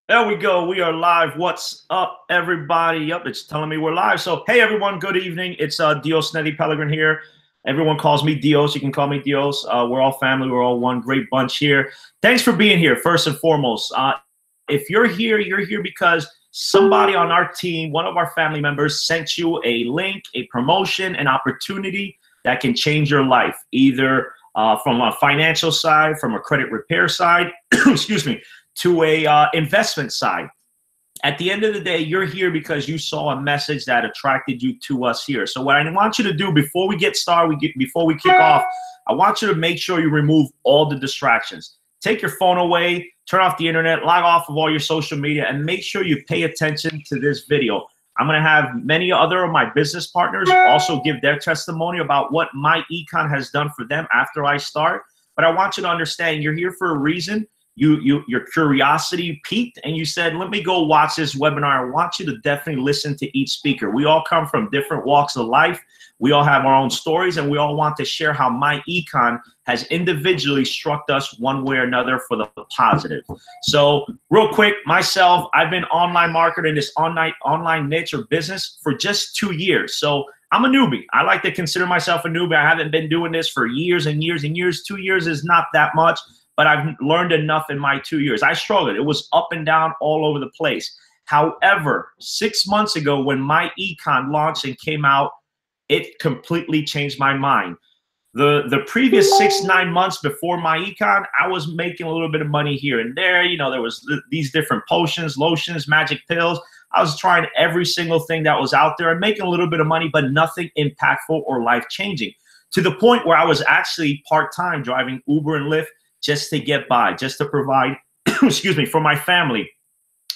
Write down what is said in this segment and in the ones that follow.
There we go. We are live. What's up, everybody? Yep, it's telling me we're live. So, hey, everyone. Good evening. It's Dios Nedi Pellegrin here. Everyone calls me Dios. You can call me Dios. We're all family. We're all one great bunch here. Thanks for being here, first and foremost. If you're here because somebody on our team, one of our family members, sent you a link, a promotion, an opportunity that can change your life, either from a financial side, from a credit repair side, excuse me, to a investment side. At the end of the day, you're here because you saw a message that attracted you to us here. So what I want you to do before we get started, before we kick off, I want you to make sure you remove all the distractions. Take your phone away, turn off the internet, log off of all your social media, and make sure you pay attention to this video. I'm going to have many other of my business partners also give their testimony about what MyEcon has done for them after I start. But I want you to understand you're here for a reason. Your curiosity piqued and you said, let me go watch this webinar. I want you to definitely listen to each speaker. We all come from different walks of life. We all have our own stories, and we all want to share how MyEcon has individually struck us one way or another for the positive. So real quick, myself, I've been online marketing in this online niche or business for just 2 years. So I'm a newbie. I like to consider myself a newbie. I haven't been doing this for years and years and years. 2 years is not that much, but I've learned enough in my 2 years. I struggled. It was up and down all over the place. However, 6 months ago when MyEcon launched and came out, it completely changed my mind. The previous 6-9 months before MyEcon, I was making a little bit of money here and there. You know, there was these different potions, lotions, magic pills. I was trying every single thing that was out there and making a little bit of money, but nothing impactful or life-changing, to the point where I was actually part-time driving Uber and Lyft just to get by, just to provide, excuse me, for my family.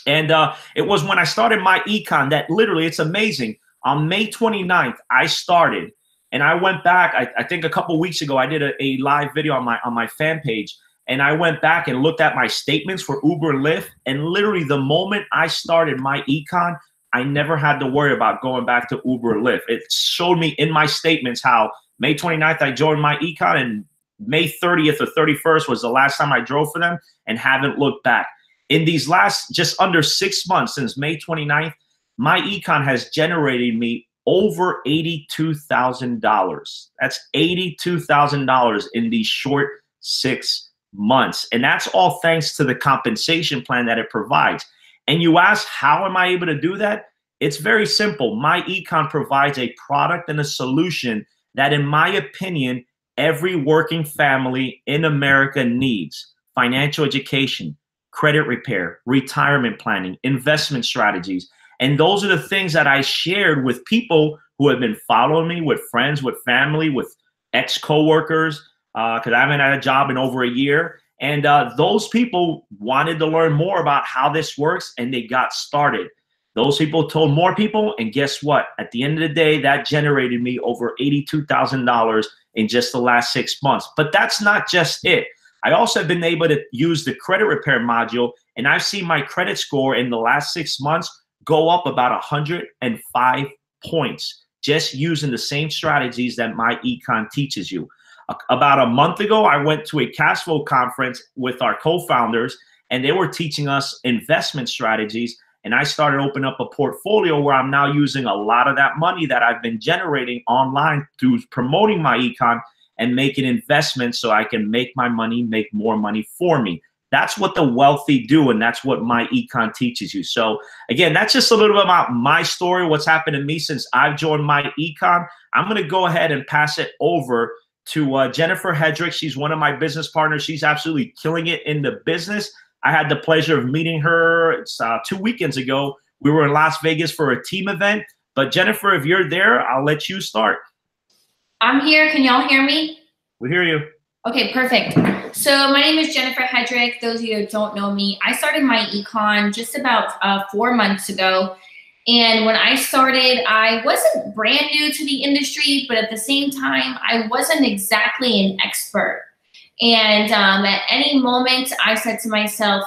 And it was when I started MyEcon that literally, it's amazing. On May 29th, I started, and I went back. I think a couple weeks ago, I did a live video on my fan page, and I went back and looked at my statements for Uber and Lyft. And literally, the moment I started MyEcon, I never had to worry about going back to Uber and Lyft. It showed me in my statements how May 29th I joined MyEcon, and May 30th or 31st was the last time I drove for them, and haven't looked back. In these last just under 6 months since May 29th, MyEcon has generated me over $82,000. That's $82,000 in these short 6 months. And that's all thanks to the compensation plan that it provides. And you ask, how am I able to do that? It's very simple. MyEcon provides a product and a solution that, in my opinion, every working family in America needs: financial education, credit repair, retirement planning, investment strategies. And those are the things that I shared with people who have been following me, with friends, with family, with ex-coworkers, because I haven't had a job in over a year. And those people wanted to learn more about how this works, and they got started. Those people told more people, and guess what? At the end of the day, that generated me over $82,000 in just the last 6 months. But that's not just it. I also have been able to use the credit repair module, and I've seen my credit score in the last 6 months go up about 105 points just using the same strategies that MyEcon teaches you. About a month ago, I went to a cash flow conference with our co-founders, and they were teaching us investment strategies. And I started opening up a portfolio where I'm now using a lot of that money that I've been generating online through promoting MyEcon and making investments so I can make my money, make more money for me. That's what the wealthy do, and that's what MyEcon teaches you. So again, that's just a little bit about my story, what's happened to me since I've joined MyEcon. I'm going to go ahead and pass it over to Jennifer Hetrick. She's one of my business partners. She's absolutely killing it in the business. I had the pleasure of meeting her 2 weekends ago. We were in Las Vegas for a team event. But Jennifer, if you're there, I'll let you start. I'm here. Can y'all hear me? We hear you. Okay, perfect. So my name is Jennifer Hetrick. Those of you who don't know me, I started MyEcon just about 4 months ago. And when I started, I wasn't brand new to the industry, but at the same time, I wasn't exactly an expert. And at any moment, I said to myself,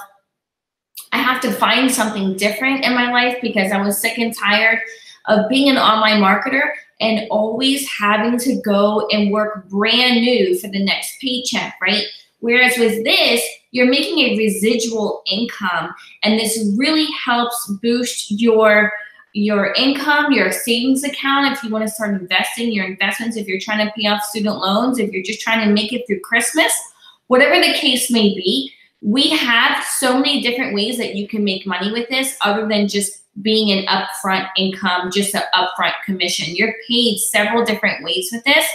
I have to find something different in my life, because I was sick and tired of being an online marketer and always having to go and work brand new for the next paycheck, right? Whereas with this, you're making a residual income, and this really helps boost your income, your savings account. If you want to start investing, your investments, if you're trying to pay off student loans, if you're just trying to make it through Christmas, whatever the case may be, we have so many different ways that you can make money with this other than just being an upfront income, just an upfront commission. You're paid several different ways with this.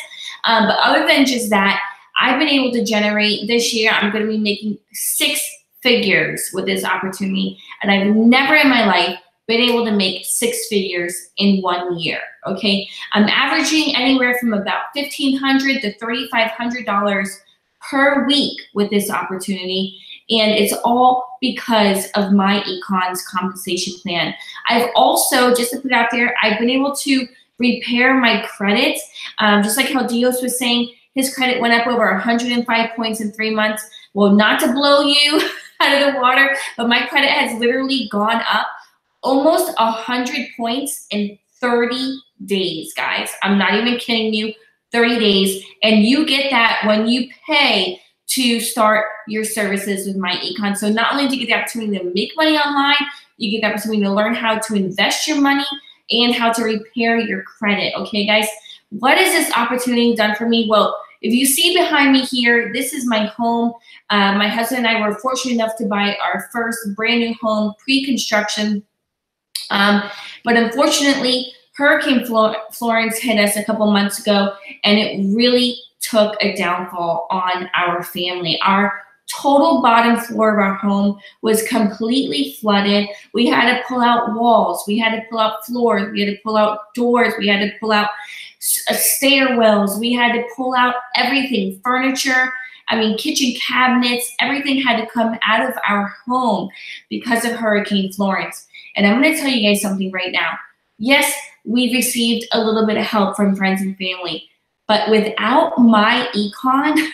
But other than just that, I've been able to generate this year, I'm going to be making 6 figures with this opportunity. And I've never in my life been able to make 6 figures in 1 year, okay? I'm averaging anywhere from about $1,500 to $3,500 per week with this opportunity, and it's all because of MyEcon's compensation plan. I've also, just to put out there, I've been able to repair my credit, just like how Dios was saying, his credit went up over 105 points in 3 months. Well, not to blow you out of the water, but my credit has literally gone up almost 100 points in 30 days, guys. I'm not even kidding you, 30 days. And you get that when you pay to start your services with MyEcon. So not only do you get the opportunity to make money online, you get the opportunity to learn how to invest your money and how to repair your credit. Okay, guys, what has this opportunity done for me? Well, if you see behind me here, this is my home. My husband and I were fortunate enough to buy our first brand new home, pre-construction. But unfortunately, Hurricane Florence hit us a couple months ago, and it really took a downfall on our family. Our total bottom floor of our home was completely flooded. We had to pull out walls. We had to pull out floors. We had to pull out doors. We had to pull out stairwells. We had to pull out everything, furniture. I mean, kitchen cabinets, everything had to come out of our home because of Hurricane Florence. And I'm going to tell you guys something right now. Yes, we've received a little bit of help from friends and family, but without MyEcon,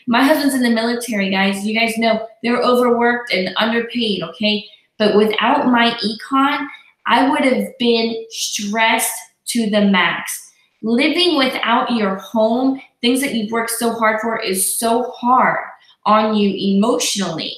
my husband's in the military, guys. You guys know they're overworked and underpaid, okay? But without MyEcon, I would have been stressed to the max. Living without your home, things that you've worked so hard for, is so hard on you emotionally.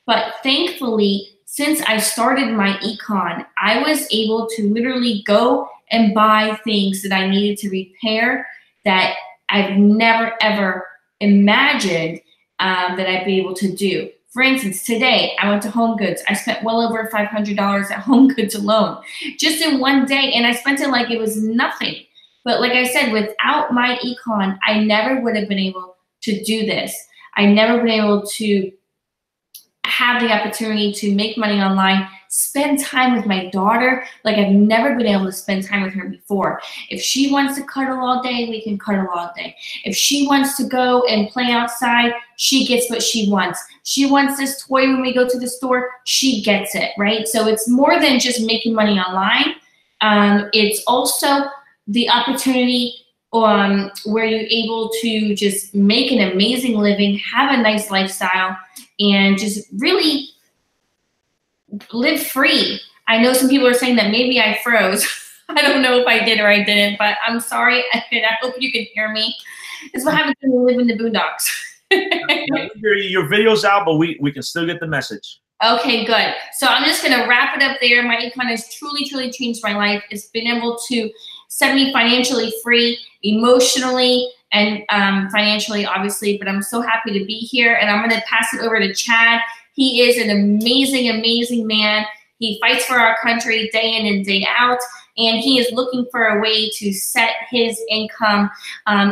But thankfully, since I started MyEcon, I was able to literally go and buy things that I needed to repair that I've never, ever imagined that I'd be able to do. For instance, today I went to Home Goods. I spent well over $500 at Home Goods alone, just in one day, and I spent it like it was nothing. But like I said, without MyEcon, I never would have been able to do this. I never been able to have the opportunity to make money online, spend time with my daughter like I've never been able to spend time with her before. If she wants to cuddle all day, we can cuddle all day. If she wants to go and play outside, she gets what she wants. She wants this toy when we go to the store, she gets it, right? So it's more than just making money online. It's also the opportunity where you're able to just make an amazing living, have a nice lifestyle, and just really live free. I know some people are saying that maybe I froze. I don't know if I did or I didn't, but I'm sorry. I hope you can hear me. It's what happens when you live in the boondocks. Your video's out, but we can still get the message. Okay, good. So I'm just going to wrap it up there. MyEcon has truly, truly changed my life. It's been able to set me financially free, emotionally, and financially, obviously. But I'm so happy to be here, and I'm going to pass it over to Chad. He is an amazing, amazing man. He fights for our country day in and day out, and he is looking for a way to set his income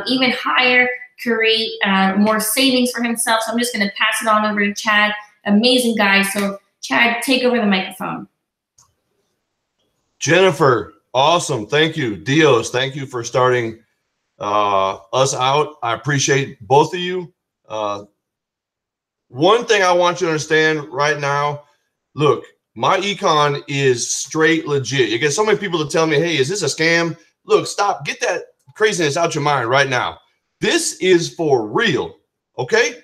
even higher, create more savings for himself. So I'm just going to pass it on over to Chad. Amazing guy. So Chad, take over the microphone. Jennifer, awesome. Thank you. Dios, thank you for starting us out. I appreciate both of you. One thing I want you to understand right now, look, MyEcon is straight legit. You get so many people to tell me, hey, is this a scam? Look, stop. Get that craziness out your mind right now. This is for real, okay?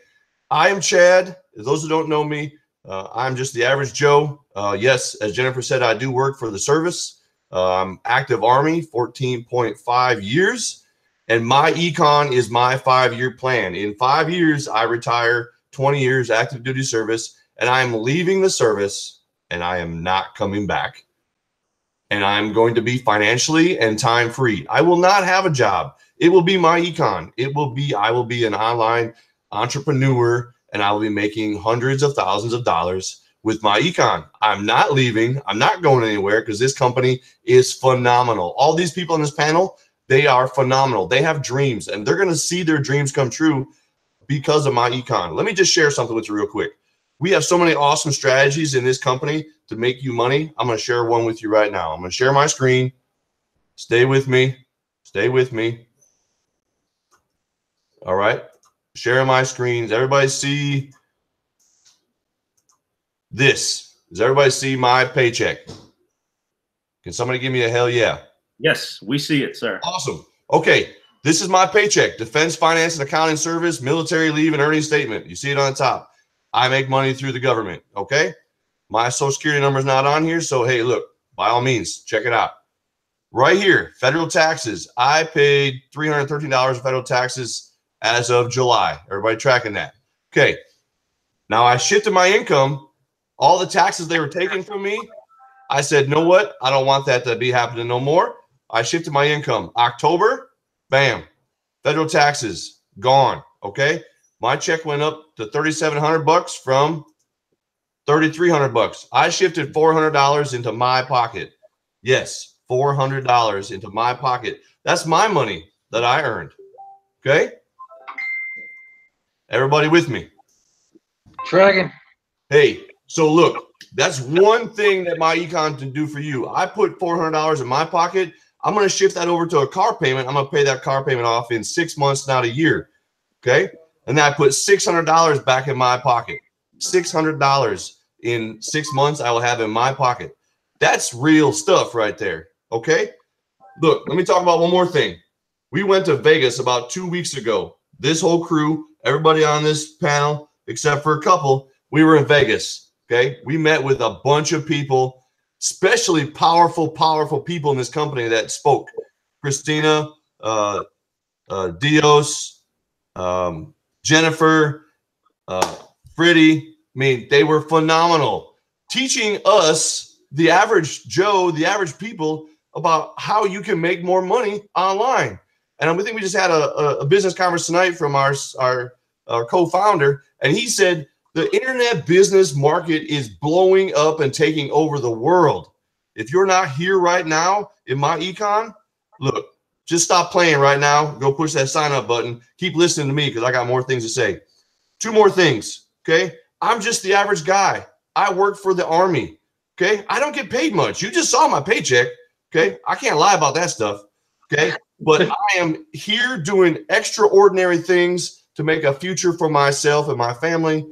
I am Chad. Those who don't know me, I'm just the average Joe. Yes, as Jennifer said, I do work for the service. I'm active Army, 14.5 years. And MyEcon is my 5-year plan. In 5 years, I retire 20 years active duty service, and I am leaving the service, and I am not coming back. And I'm going to be financially and time free. I will not have a job. It will be MyEcon. I will be an online entrepreneur, and I will be making hundreds of thousands of dollars with MyEcon. I'm not leaving. I'm not going anywhere because this company is phenomenal. All these people on this panel, they are phenomenal. They have dreams, and they're going to see their dreams come true because of MyEcon. Let me just share something with you real quick. We have so many awesome strategies in this company to make you money. I'm going to share one with you right now. I'm going to share my screen. Stay with me. Stay with me. All right. Sharing my screens. Everybody see this? Does everybody see my paycheck? Can somebody give me a hell yeah? Yes, we see it, sir. Awesome. Okay. This is my paycheck. Defense Finance and Accounting Service, military leave and earning statement. You see it on the top. I make money through the government. Okay. My social security number is not on here. So, hey, look, by all means, check it out. Right here, federal taxes. I paid $313 of federal taxes as of July. Everybody tracking that? Okay. Now I shifted my income. All the taxes they were taking from me, I said, know what? I don't want that to be happening no more. I shifted my income. October, bam, federal taxes gone. Okay. My check went up to $3,700 from $3,300. I shifted $400 into my pocket. Yes, $400 into my pocket. That's my money that I earned. Okay. Everybody with me? Dragon. Hey, so look, that's one thing that MyEcon can do for you. I put $400 in my pocket. I'm going to shift that over to a car payment. I'm going to pay that car payment off in 6 months, not a year. Okay. And then I put $600 back in my pocket. $600 in 6 months I will have in my pocket. That's real stuff right there. Okay. Look, let me talk about one more thing. We went to Vegas about 2 weeks ago. This whole crew, everybody on this panel, except for a couple, we were in Vegas. Okay. We met with a bunch of people, especially powerful people in this company that spoke. Christina, Dios, Jennifer, Freddie. I mean, they were phenomenal, teaching us, the average Joe, the average people, about how you can make more money online. And I think we just had a business conference tonight from our co-founder, and he said the internet business market is blowing up and taking over the world. If you're not here right now in MyEcon, look, just stop playing right now. Go push that sign up button. Keep listening to me because I got more things to say. 2 more things. Okay. I'm just the average guy. I work for the Army. Okay. I don't get paid much. You just saw my paycheck. Okay. I can't lie about that stuff. Okay. But I am here doing extraordinary things to make a future for myself and my family.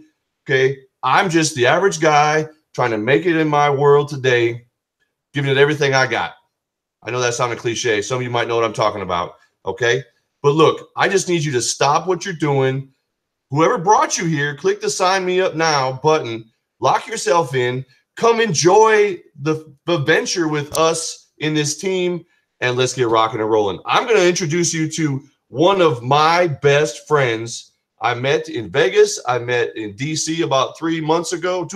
Okay. I'm just the average guy trying to make it in my world today, giving it everything I got. I know that sounded cliche. Some of you might know what I'm talking about. Okay. But look, I just need you to stop what you're doing. Whoever brought you here, click the sign me up now button, lock yourself in, come enjoy the venture with us in this team, and let's get rocking and rolling. I'm going to introduce you to one of my best friends. I met in Vegas. I met in DC about 2 months ago.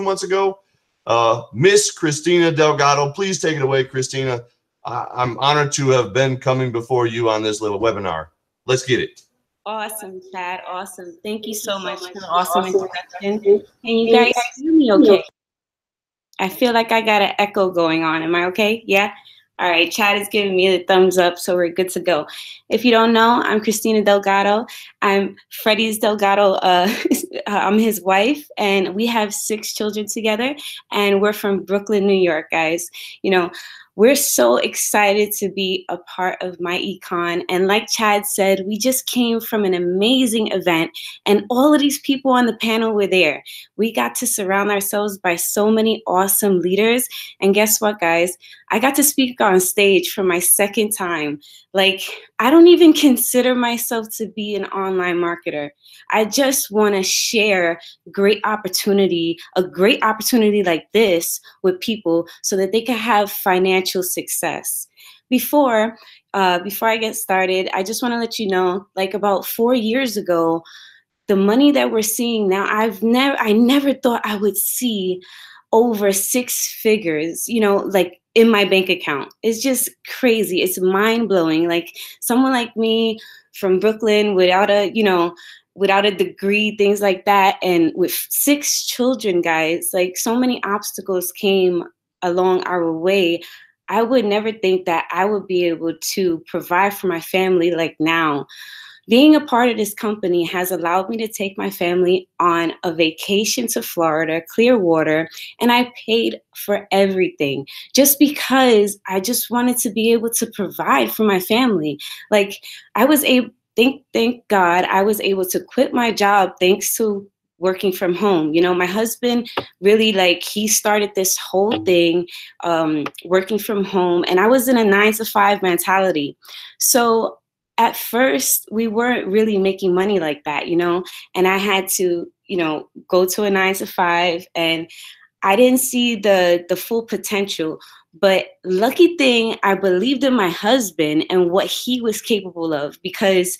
Miss Christina Delgado. Please take it away, Christina. I'm honored to have been coming before you on this little webinar. Let's get it. Awesome, Chad. Awesome. Thank you so much for the awesome introduction. Can you guys hear me okay? I feel like I got an echo going on. Am I okay? Yeah? All right. Chad is giving me the thumbs up, so we're good to go. If you don't know, I'm Christina Delgado. I'm Freddie's Delgado. I'm his wife, and we have 6 children together, and we're from Brooklyn, New York, guys. You know, we're so excited to be a part of MyEcon. And like Chad said, we just came from an amazing event, and all of these people on the panel were there. We got to surround ourselves by so many awesome leaders. And guess what, guys? I got to speak on stage for my 2nd time. Like, I don't even consider myself to be an online marketer. I just want to share a great opportunity like this with people so that they can have financial success. Before I get started, I just want to let you know, like about 4 years ago, the money that we're seeing now, I never thought I would see over 6 figures, you know, like in my bank account. It's just crazy. It's mind blowing. Like someone like me from Brooklyn without a, you know, without a degree, things like that. And with 6 children, guys, like so many obstacles came along our way. I would never think that I would be able to provide for my family like now. Being a part of this company has allowed me to take my family on a vacation to Florida, Clearwater, and I paid for everything just because I just wanted to be able to provide for my family. Like I was able, thank God, I was able to quit my job thanks to working from home. You know, my husband really, like, he started this whole thing, working from home, and I was in a 9-to-5 mentality. So at first, we weren't really making money like that, you know, and I had to, you know, go to a 9-to-5, and I didn't see the full potential. But lucky thing, I believed in my husband and what he was capable of, because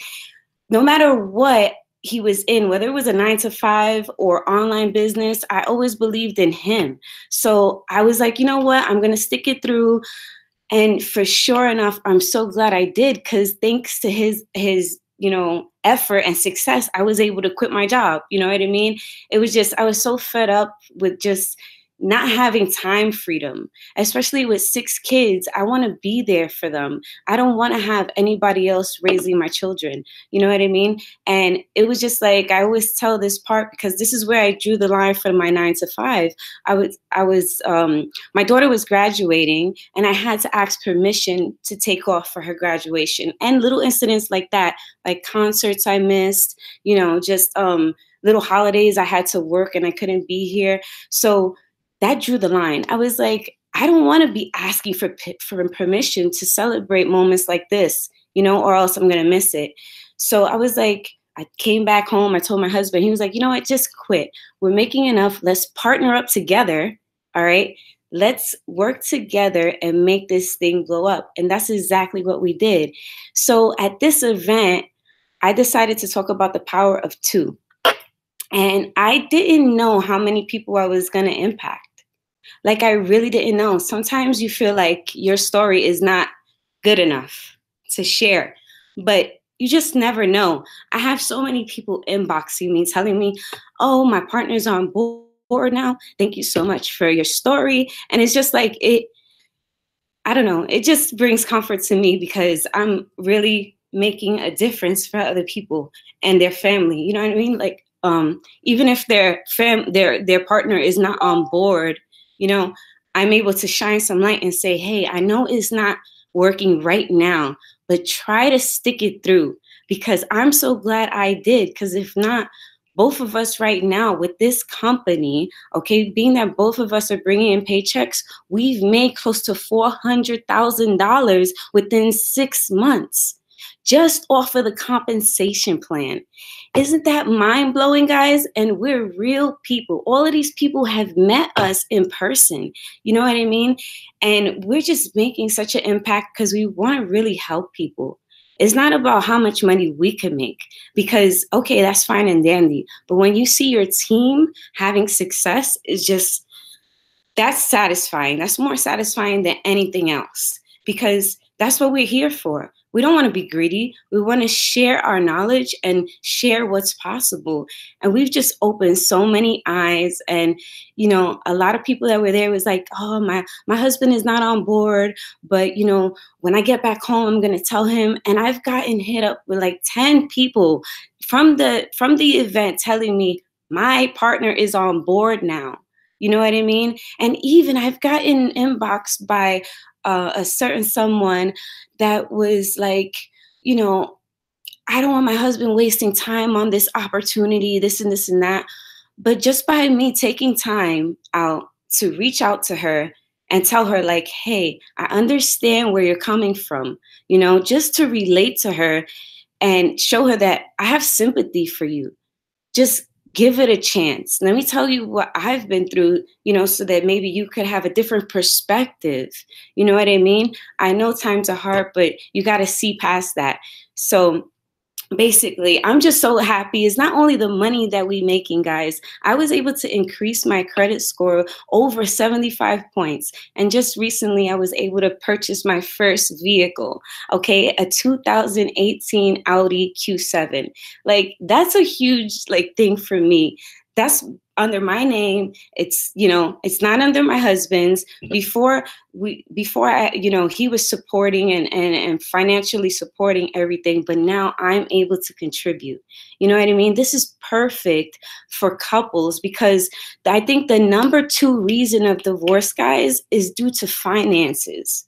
no matter what he was in, whether it was a 9-to-5 or online business, I always believed in him. So I was like, you know what, I'm going to stick it through. And for sure enough, I'm so glad I did, because thanks to his, you know, effort and success, I was able to quit my job. You know what I mean? It was just, I was so fed up with just not having time freedom, especially with 6 kids. I want to be there for them. I don't want to have anybody else raising my children. You know what I mean? And it was just like, I always tell this part because this is where I drew the line for my 9-to-5. My daughter was graduating, and I had to ask permission to take off for her graduation, and little incidents like that, like concerts I missed, you know, just little holidays I had to work and I couldn't be here. So that drew the line. I was like, I don't want to be asking for permission to celebrate moments like this, you know, or else I'm going to miss it. So I was like, I came back home. I told my husband, he was like, you know what, just quit. We're making enough. Let's partner up together. All right. Let's work together and make this thing blow up. And that's exactly what we did. So at this event, I decided to talk about the power of 2. And I didn't know how many people I was going to impact. Like, I really didn't know. Sometimes you feel like your story is not good enough to share, but you just never know. I have so many people inboxing me, telling me, oh, my partner's on board now. Thank you so much for your story. And it's just like, I don't know. It just brings comfort to me because I'm really making a difference for other people and their family. You know what I mean? Like, even if their partner is not on board, you know, I'm able to shine some light and say, hey, I know it's not working right now, but try to stick it through, because I'm so glad I did. Because if not, both of us right now with this company, okay, being that both of us are bringing in paychecks, we've made close to $400,000 within 6 months, just off of the compensation plan. Isn't that mind-blowing, guys? And we're real people. All of these people have met us in person. You know what I mean? And we're just making such an impact because we want to really help people. It's not about how much money we can make, because, okay, that's fine and dandy. But when you see your team having success, it's just, that's satisfying. That's more satisfying than anything else, because that's what we're here for. We don't want to be greedy. We want to share our knowledge and share what's possible. And we've just opened so many eyes. And, you know, a lot of people that were there was like, oh, my husband is not on board. But, you know, when I get back home, I'm going to tell him. And I've gotten hit up with like 10 people from the event telling me my partner is on board now. You know what I mean? And even I've gotten inboxed by a certain someone that was like, you know, I don't want my husband wasting time on this opportunity, this and this and that. But just by me taking time out to reach out to her and tell her like, hey, I understand where you're coming from, you know, just to relate to her and show her that I have sympathy for you. Just give it a chance. Let me tell you what I've been through, you know, so that maybe you could have a different perspective. You know what I mean? I know times are hard, but you got to see past that. So basically, I'm just so happy. It's not only the money that we making, guys. I was able to increase my credit score over 75 points. And just recently, I was able to purchase my first vehicle, okay, a 2018 Audi Q7. Like, that's a huge, like, thing for me. That's under my name. It's, you know, it's not under my husband's. Before I, you know, he was supporting and financially supporting everything, but now I'm able to contribute. You know what I mean? This is perfect for couples because I think the number 2 reason of divorce, guys, is due to finances.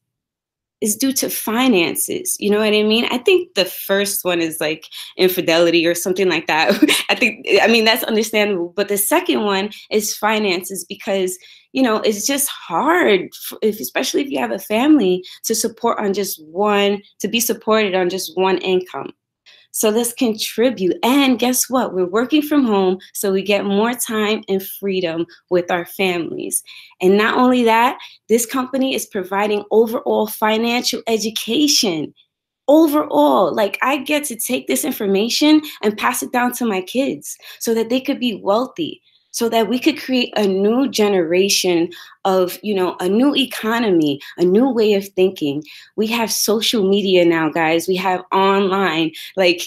Is due to finances. You know what I mean? I think the first one is like infidelity or something like that. I mean, that's understandable. But the second one is finances because, you know, it's just hard, especially if you have a family, to support on just one, to be supported on just one income. So let's contribute. And guess what? We're working from home, so we get more time and freedom with our families. And not only that, this company is providing overall financial education. Overall, like I get to take this information and pass it down to my kids so that they could be wealthy, so that we could create a new generation of, you know, a new economy, a new way of thinking. We have social media now, guys. We have online, like,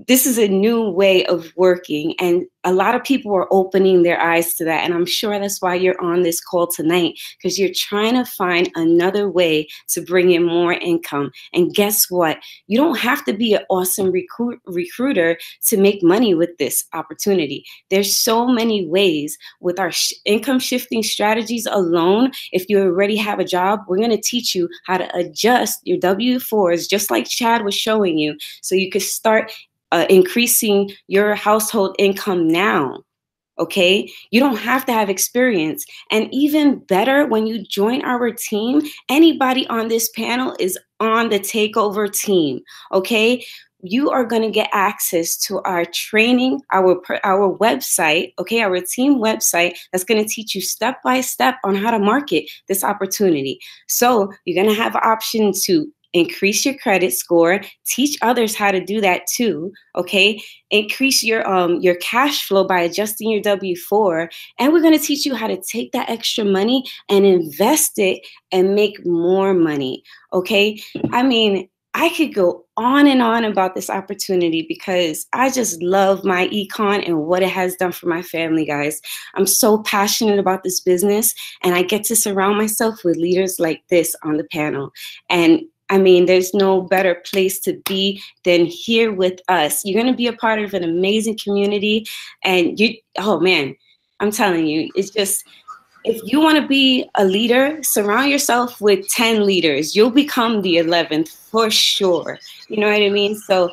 this is a new way of working, and a lot of people are opening their eyes to that. And I'm sure that's why you're on this call tonight, because you're trying to find another way to bring in more income. And guess what? You don't have to be an awesome recruiter to make money with this opportunity. There's so many ways with our income shifting strategies alone. If you already have a job, we're going to teach you how to adjust your W-4s, just like Chad was showing you, so you could start increasing your household income now. Okay, you don't have to have experience. And even better, when you join our team, anybody on this panel is on the takeover team. Okay, you are going to get access to our training, our website, okay, our team website that's going to teach you step by step on how to market this opportunity. So you're going to have an option to increase your credit score, teach others how to do that too, okay? Increase your cash flow by adjusting your W-4, and we're gonna teach you how to take that extra money and invest it and make more money, okay? I mean, I could go on and on about this opportunity because I just love MyEcon and what it has done for my family, guys. I'm so passionate about this business, and I get to surround myself with leaders like this on the panel. And I mean, there's no better place to be than here with us. You're going to be a part of an amazing community. And oh man, I'm telling you, it's just, if you want to be a leader, surround yourself with 10 leaders. You'll become the 11th for sure. You know what I mean? So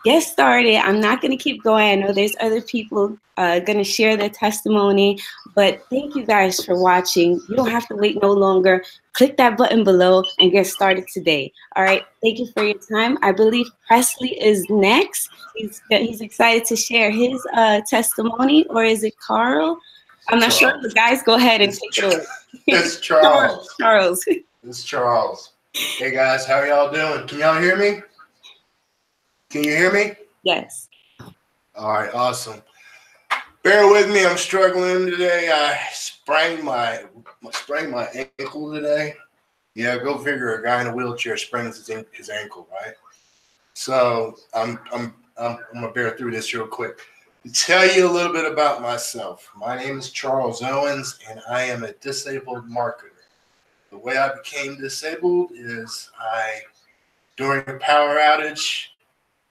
get started. I'm not going to keep going. I know there's other people going to share their testimony, but thank you guys for watching. You don't have to wait no longer. Click that button below and get started today. All right. Thank you for your time. I believe Presley is next. He's excited to share his testimony, or is it Carl? I'm not sure. The guys, go ahead and take it over. It's Charles. Charles. It's Charles. Hey guys, how are y'all doing? Can y'all hear me? Can you hear me? Yes. All right, awesome. Bear with me. I'm struggling today. I sprained my ankle today. Yeah, go figure. A guy in a wheelchair sprains his ankle, right? So I'm gonna bear through this real quick. To tell you a little bit about myself, my name is Charles Owens, and I am a disabled marketer. The way I became disabled is during a power outage,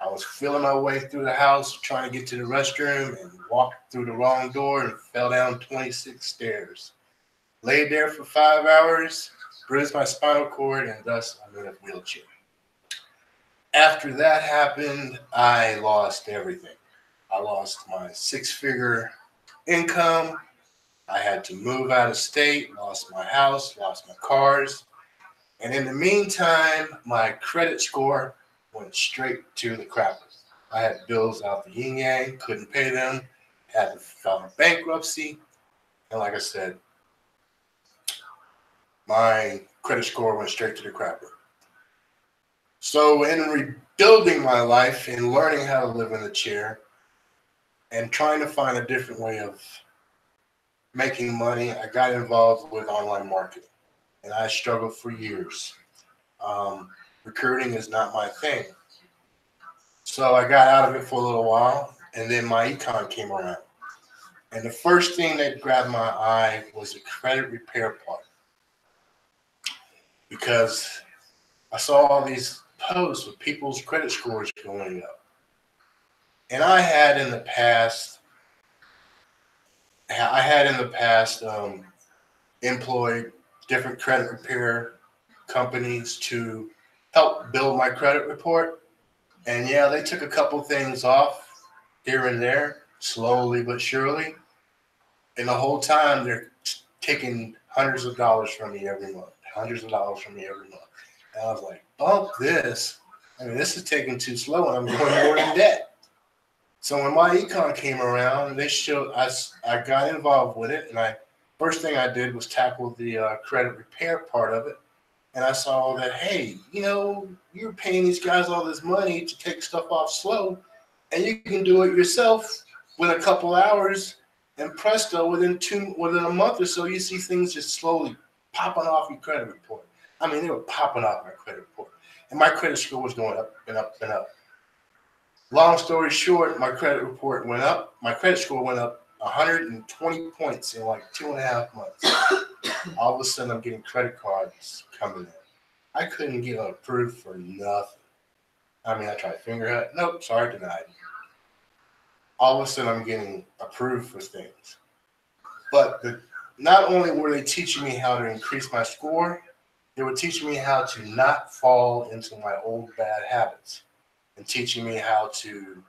I was feeling my way through the house, trying to get to the restroom, and walked through the wrong door and fell down 26 stairs. Laid there for 5 hours, bruised my spinal cord, and thus I'm in a wheelchair. After that happened, I lost everything. I lost my 6-figure income. I had to move out of state, lost my house, lost my cars. And in the meantime, my credit score went straight to the crapper. I had bills out the yin yang, couldn't pay them, had to file bankruptcy. And like I said, my credit score went straight to the crapper. So in building my life and learning how to live in a chair and trying to find a different way of making money, I got involved with online marketing, and I struggled for years. Recruiting is not my thing. So I got out of it for a little while, and then MyEcon came around. And the first thing that grabbed my eye was the credit repair part, because I saw all these posts with people's credit scores going up. And I had in the past employed different credit repair companies to help build my credit report. And yeah, they took a couple things off here and there, slowly but surely. And the whole time they're taking hundreds of dollars from me every month, hundreds of dollars from me every month. And I was like, bump this. I mean, this is taking too slow and I'm going more in debt. So when MyEcon came around, they showed us, I got involved with it. And first thing I did was tackle the credit repair part of it. And I saw that, hey, you know, you're paying these guys all this money to take stuff off slow, and you can do it yourself with a couple hours, and presto, within a month or so, you see things just slowly popping off your credit report. I mean, they were popping off my credit report, and my credit score was going up and up and up. Long story short, my credit report went up. My credit score went up 120 points in like 2.5 months. All of a sudden, I'm getting credit cards coming in. I couldn't get approved for nothing. I mean, I tried Fingerhut. Nope, sorry, denied. All of a sudden, I'm getting approved for things. But not only were they teaching me how to increase my score, they were teaching me how to not fall into my old bad habits and teaching me how to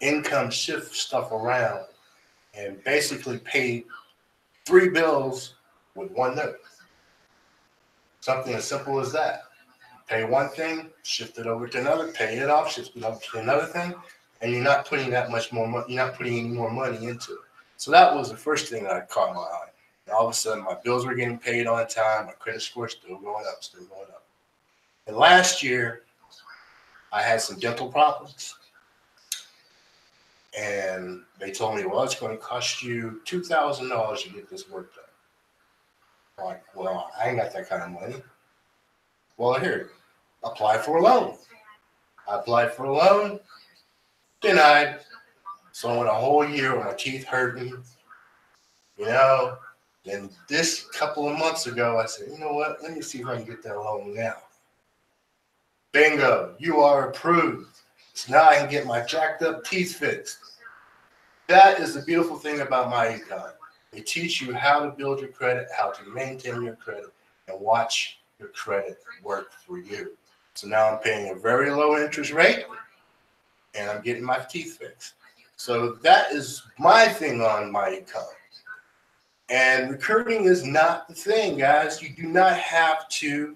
income shift stuff around and basically pay 3 bills with 1 note. Something as simple as that. Pay one thing, shift it over to another, pay it off, shift it over to another thing, and you're not putting that much more money, you're not putting any more money into it. So that was the first thing that caught my eye. And all of a sudden, my bills were getting paid on time, my credit score still going up, still going up. And last year, I had some dental problems. And they told me, well, it's going to cost you $2,000 to get this work done. I'm like, well, I ain't got that kind of money. Well, here, apply for a loan. I applied for a loan, denied. So I went a whole year with my teeth hurting, you know. Then this couple of months ago, I said, you know what? Let me see if I can get that loan now. Bingo, you are approved. So now I can get my jacked up teeth fixed. That is the beautiful thing about MyEcon. They teach you how to build your credit, how to maintain your credit, and watch your credit work for you. So now I'm paying a very low interest rate, and I'm getting my teeth fixed. So that is my thing on MyEcon. And recruiting is not the thing, guys. You do not have to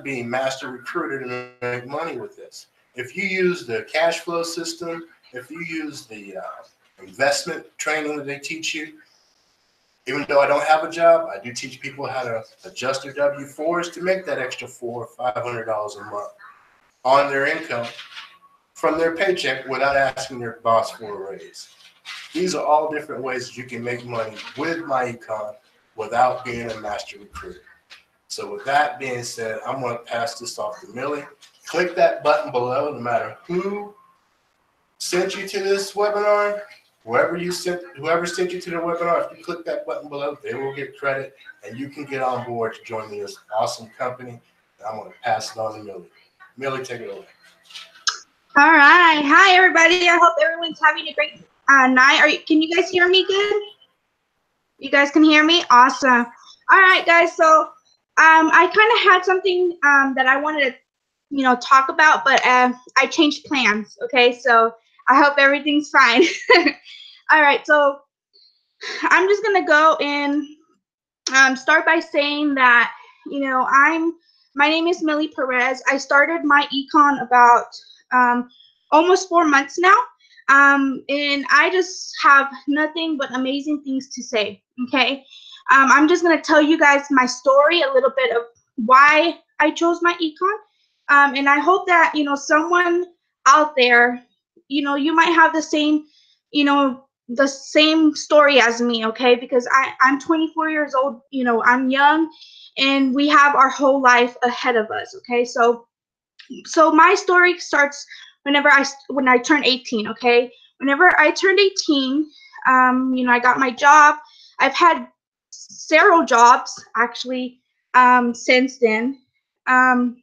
be a master recruiter to make money with this. If you use the cash flow system, if you use the investment training that they teach you, even though I don't have a job, I do teach people how to adjust their W-4s to make that extra $400 or $500 a month on their income from their paycheck without asking their boss for a raise. These are all different ways that you can make money with MyEcon without being a master recruiter. So with that being said, I'm going to pass this off to Millie. Click that button below, no matter who sent you to this webinar, whoever sent you to the webinar, if you click that button below, they will get credit, and you can get on board to join this awesome company. And I'm going to pass it on to Millie. Millie, take it away. All right. Hi, everybody. I hope everyone's having a great night. Can you guys hear me good? You guys can hear me? Awesome. All right, guys. So I kind of had something that I wanted to, talk about, but I changed plans. Okay, so I hope everything's fine. All right, so I'm just gonna go and start by saying that my name is Millie Perez. I started MyEcon about almost 4 months now, and I just have nothing but amazing things to say. Okay, I'm just gonna tell you guys my story, a little bit of why I chose MyEcon. And I hope that, someone out there, you might have the same, the same story as me, okay? Because I'm 24 years old, I'm young, and we have our whole life ahead of us, okay? So my story starts when I turned 18, okay? Whenever I turned 18, I got my job. I've had several jobs actually since then. So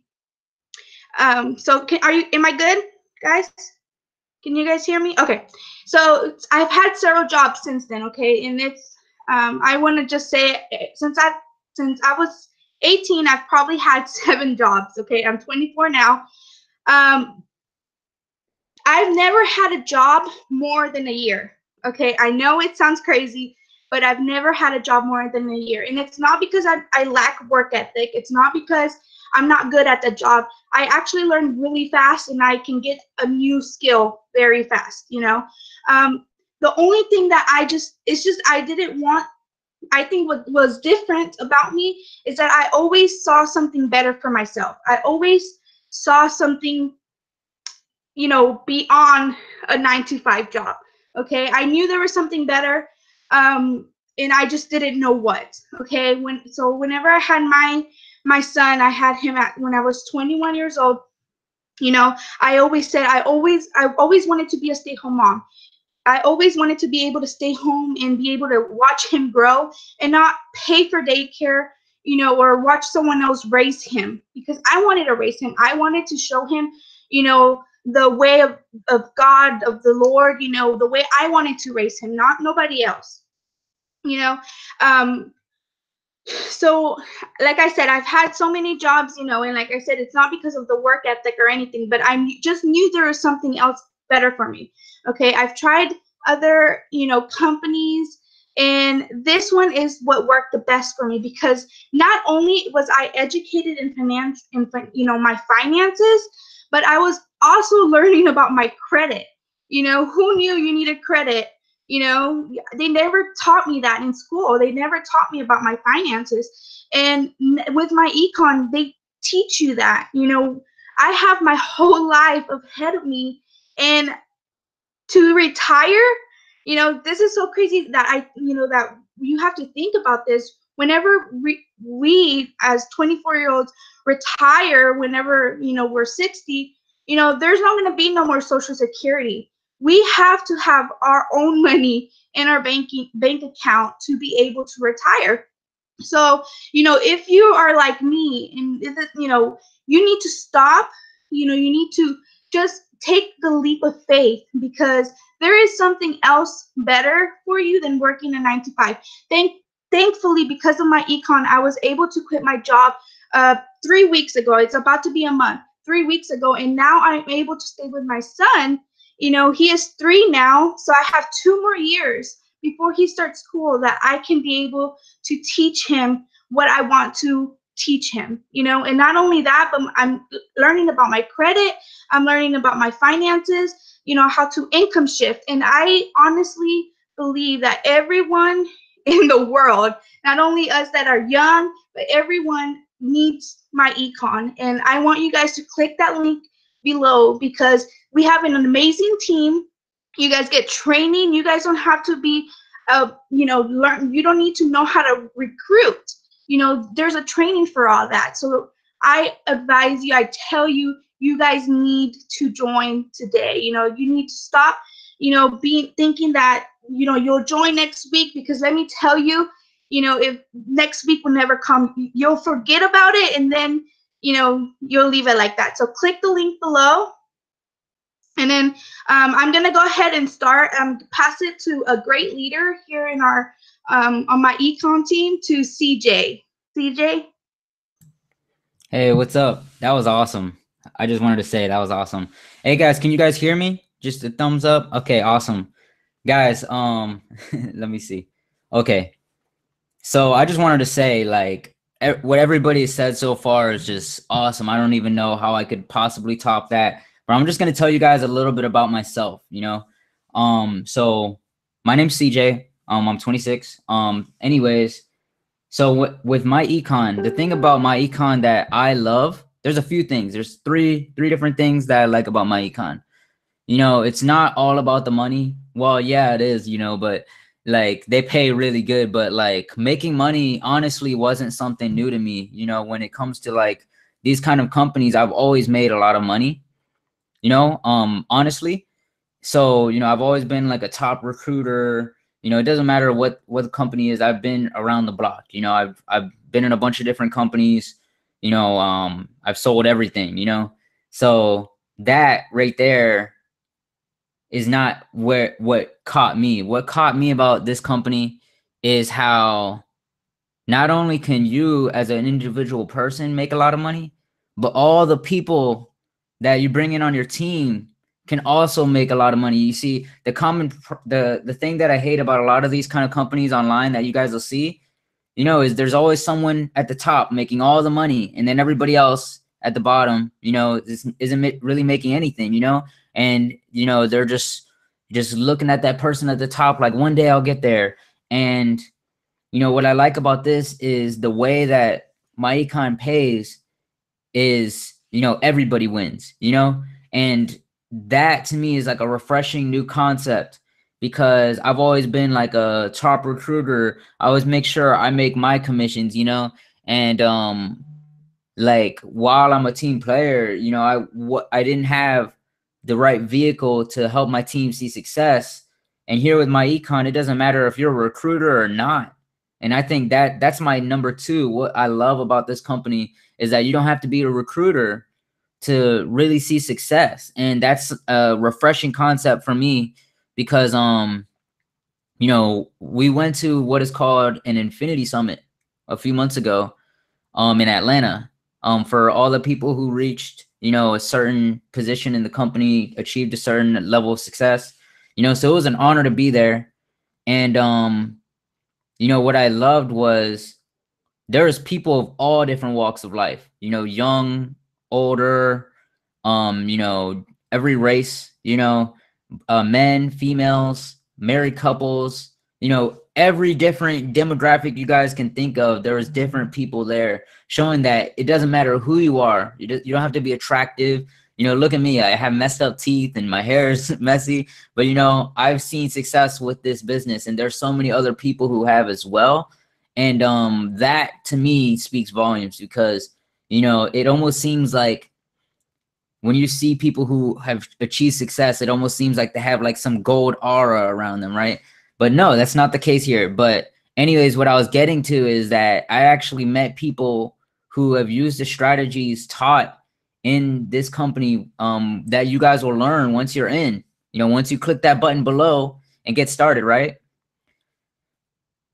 am I good, guys? Can you guys hear me? Okay. So I've had several jobs since then, okay? And it's I want to just say, since I was 18, I've probably had 7 jobs, okay? I'm 24 now. I've never had a job more than a year. Okay, I know it sounds crazy, but I've never had a job more than a year. And it's not because I lack work ethic. It's not because I'm not good at the job. I actually learn really fast, and I can get a new skill very fast, The only thing that I didn't want, I think what was different about me is that I always saw something better for myself. I always saw something, beyond a 9-to-5 job. Okay, I knew there was something better, and I just didn't know what. Okay, whenever I had my son, I had him when I was 21 years old. I always said I always wanted to be a stay-home mom. I always wanted to be able to stay home and be able to watch him grow and not pay for daycare, or watch someone else raise him, because I wanted to raise him. I wanted to show him, the way of God, of the Lord, the way I wanted to raise him, not nobody else, So, like I said, I've had so many jobs, and like I said, it's not because of the work ethic or anything, but I just knew there was something else better for me. Okay, I've tried other, companies, and this one is what worked the best for me, because not only was I educated in my finances, but I was also learning about my credit. Who knew you needed credit? They never taught me that in school. They never taught me about my finances. And with my econ, they teach you that. I have my whole life ahead of me, and to retire, this is so crazy that that you have to think about this. Whenever we as 24-year-olds retire, whenever we're 60, there's not going to be no more Social Security. We have to have our own money in our bank account to be able to retire. So, if you are like me, and you need to stop, you need to just take the leap of faith, because there is something else better for you than working a 9-to-5. Thankfully, because of my econ, I was able to quit my job 3 weeks ago. It's about to be a month. 3 weeks ago, and now I'm able to stay with my son. He is 3 now, so I have 2 more years before he starts school that I can be able to teach him what I want to teach him, and not only that, but I'm learning about my credit. I'm learning about my finances, how to income shift. And I honestly believe that everyone in the world, not only us that are young, but everyone needs my econ. And I want you guys to click that link below, because we have an amazing team. You guys get training. You guys don't have to be learn. You don't need to know how to recruit. There's a training for all that. So I advise you, I tell you, you guys need to join today. You need to stop thinking that you'll join next week, because let me tell you, if next week will never come, you'll forget about it, and then you'll leave it like that. So click the link below, and then I'm gonna go ahead and start pass it to a great leader here in our on my econ team, to CJ. CJ. Hey, what's up? That was awesome. I just wanted to say that was awesome. Hey guys, can you guys hear me? Just a thumbs up. Okay, awesome. Guys, let me see. Okay. So I just wanted to say, like, what everybody has said so far is just awesome. I don't even know how I could possibly top that, but I'm just going to tell you guys a little bit about myself, So my name's CJ. I'm 26. Anyways, so with my econ, the thing about my econ that I love, there's a few things. There's three different things that I like about MyEcon. You know, it's not all about the money. Well, yeah, it is, you know, but like they pay really good, but like making money honestly wasn't something new to me. You know, when it comes to like these kind of companies, I've always made a lot of money, you know, honestly. So, you know, I've always been like a top recruiter. You know, it doesn't matter what the company is. I've been around the block. You know, I've been in a bunch of different companies. You know, I've sold everything, you know. So that right there is not what caught me. What caught me about this company is how not only can you as an individual person make a lot of money, but all the people that you bring in on your team can also make a lot of money. You see, the thing that I hate about a lot of these kind of companies online that you guys will see, you know, is there's always someone at the top making all the money, and then everybody else at the bottom, you know, isn't really making anything, you know, and you know they're just looking at that person at the top like one day I'll get there. And you know what I like about this is the way that MyEcon pays is, you know, everybody wins, you know, and that to me is like a refreshing new concept, because I've always been like a top recruiter. I always make sure I make my commissions, you know, and like while I'm a team player, you know, I didn't have the right vehicle to help my team see success. And here with MyEcon, it doesn't matter if you're a recruiter or not. And I think that's my number two. What I love about this company is that you don't have to be a recruiter to really see success. And that's a refreshing concept for me, because you know, we went to what is called an Infinity Summit a few months ago in Atlanta, for all the people who reached, you know, a certain position in the company, achieved a certain level of success, you know. So it was an honor to be there. And you know, what I loved was there's people of all different walks of life, you know, young, older, you know, every race, you know, men, females, married couples, you know, every different demographic you guys can think of. There was different people there, showing that it doesn't matter who you are. You don't have to be attractive. You know, look at me. I have messed up teeth and my hair is messy, but you know, I've seen success with this business, and there's so many other people who have as well. And that to me speaks volumes, because you know, it almost seems like when you see people who have achieved success, it almost seems like they have like some gold aura around them, right? But no, that's not the case here. But anyways, what I was getting to is that I actually met people who have used the strategies taught in this company, that you guys will learn once you're in, you know, once you click that button below and get started, right?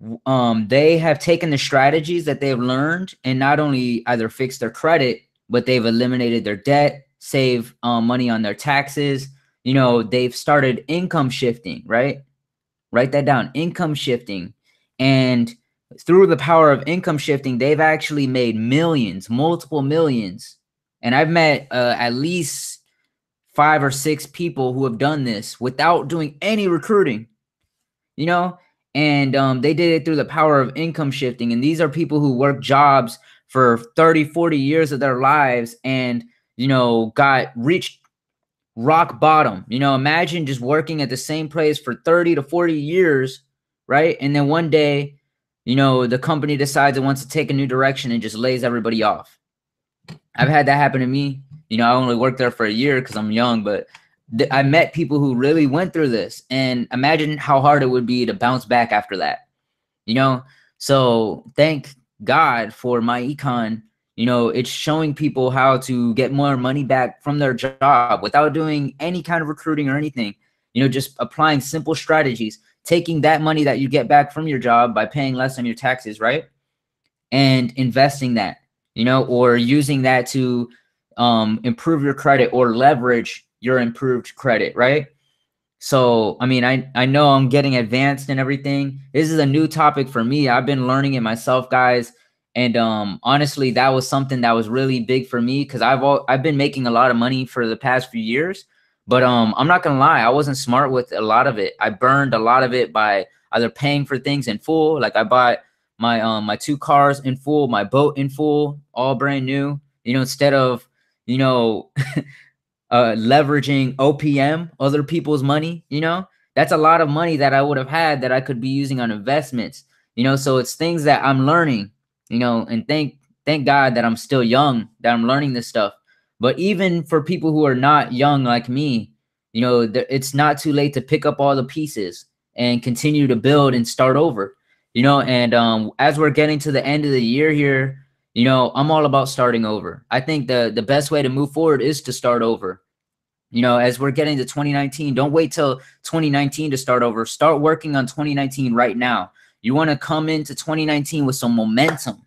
They have taken the strategies that they've learned and not only either fixed their credit, but they've eliminated their debt, save money on their taxes. You know, they've started income shifting, right? Write that down, income shifting. And through the power of income shifting, they've actually made millions, multiple millions. And I've met at least 5 or 6 people who have done this without doing any recruiting, you know, and they did it through the power of income shifting. And these are people who work jobs for 30, 40 years of their lives and, you know, reached rock bottom. You know, imagine just working at the same place for 30 to 40 years, right? And then one day, you know, the company decides it wants to take a new direction and just lays everybody off. I've had that happen to me. You know, I only worked there for a year because I'm young, but I met people who really went through this, and imagine how hard it would be to bounce back after that, you know? So thank God for MyEcon. You know, it's showing people how to get more money back from their job without doing any kind of recruiting or anything, you know, just applying simple strategies, taking that money that you get back from your job by paying less on your taxes, right? And investing that, you know, or using that to improve your credit or leverage your improved credit, right? So, I mean, I know I'm getting advanced and everything. This is a new topic for me. I've been learning it myself, guys. And honestly, that was something that was really big for me, because I've been making a lot of money for the past few years. But I'm not gonna lie, I wasn't smart with a lot of it. I burned a lot of it by either paying for things in full, like I bought my my 2 cars in full, my boat in full, all brand new, You know, instead of, you know, leveraging OPM, other people's money, you know, that's a lot of money that I would have had that I could be using on investments, you know. So it's things that I'm learning, you know, and thank God that I'm still young, that I'm learning this stuff. But even for people who are not young like me, you know, it's not too late to pick up all the pieces and continue to build and start over, you know. And as we're getting to the end of the year here, you know, I'm all about starting over. I think the best way to move forward is to start over. You know, as we're getting to 2019, don't wait till 2019 to start over. Start working on 2019 right now. You want to come into 2019 with some momentum.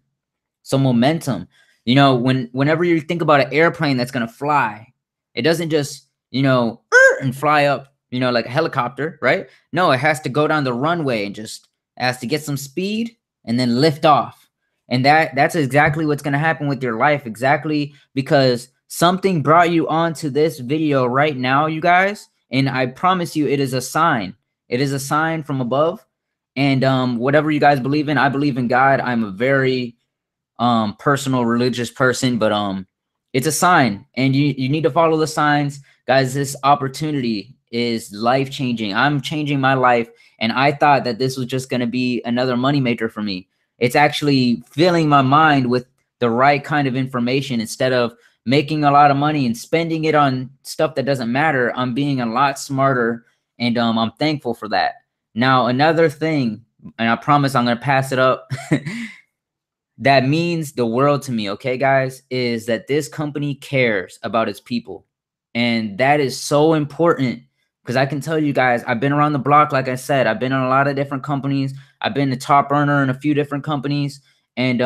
Some momentum. You know, whenever you think about an airplane that's going to fly, it doesn't just, you know, and fly up, you know, like a helicopter, right? No, it has to go down the runway and just has to get some speed and then lift off. And that's exactly what's going to happen with your life. Exactly, because something brought you onto this video right now, you guys. And I promise you, it is a sign. It is a sign from above. And whatever you guys believe in, I believe in God. I'm a very personal religious person, but it's a sign, and you need to follow the signs, guys. This opportunity is life-changing. I'm changing my life, and I thought that this was just going to be another moneymaker for me. It's actually filling my mind with the right kind of information. Instead of making a lot of money and spending it on stuff that doesn't matter, I'm being a lot smarter, and I'm thankful for that. Now, another thing, and I promise I'm going to pass it up, that means the world to me, okay, guys, is that this company cares about its people. And that is so important, because I can tell you guys, I've been around the block. Like I said, I've been in a lot of different companies. I've been a top earner in a few different companies. And,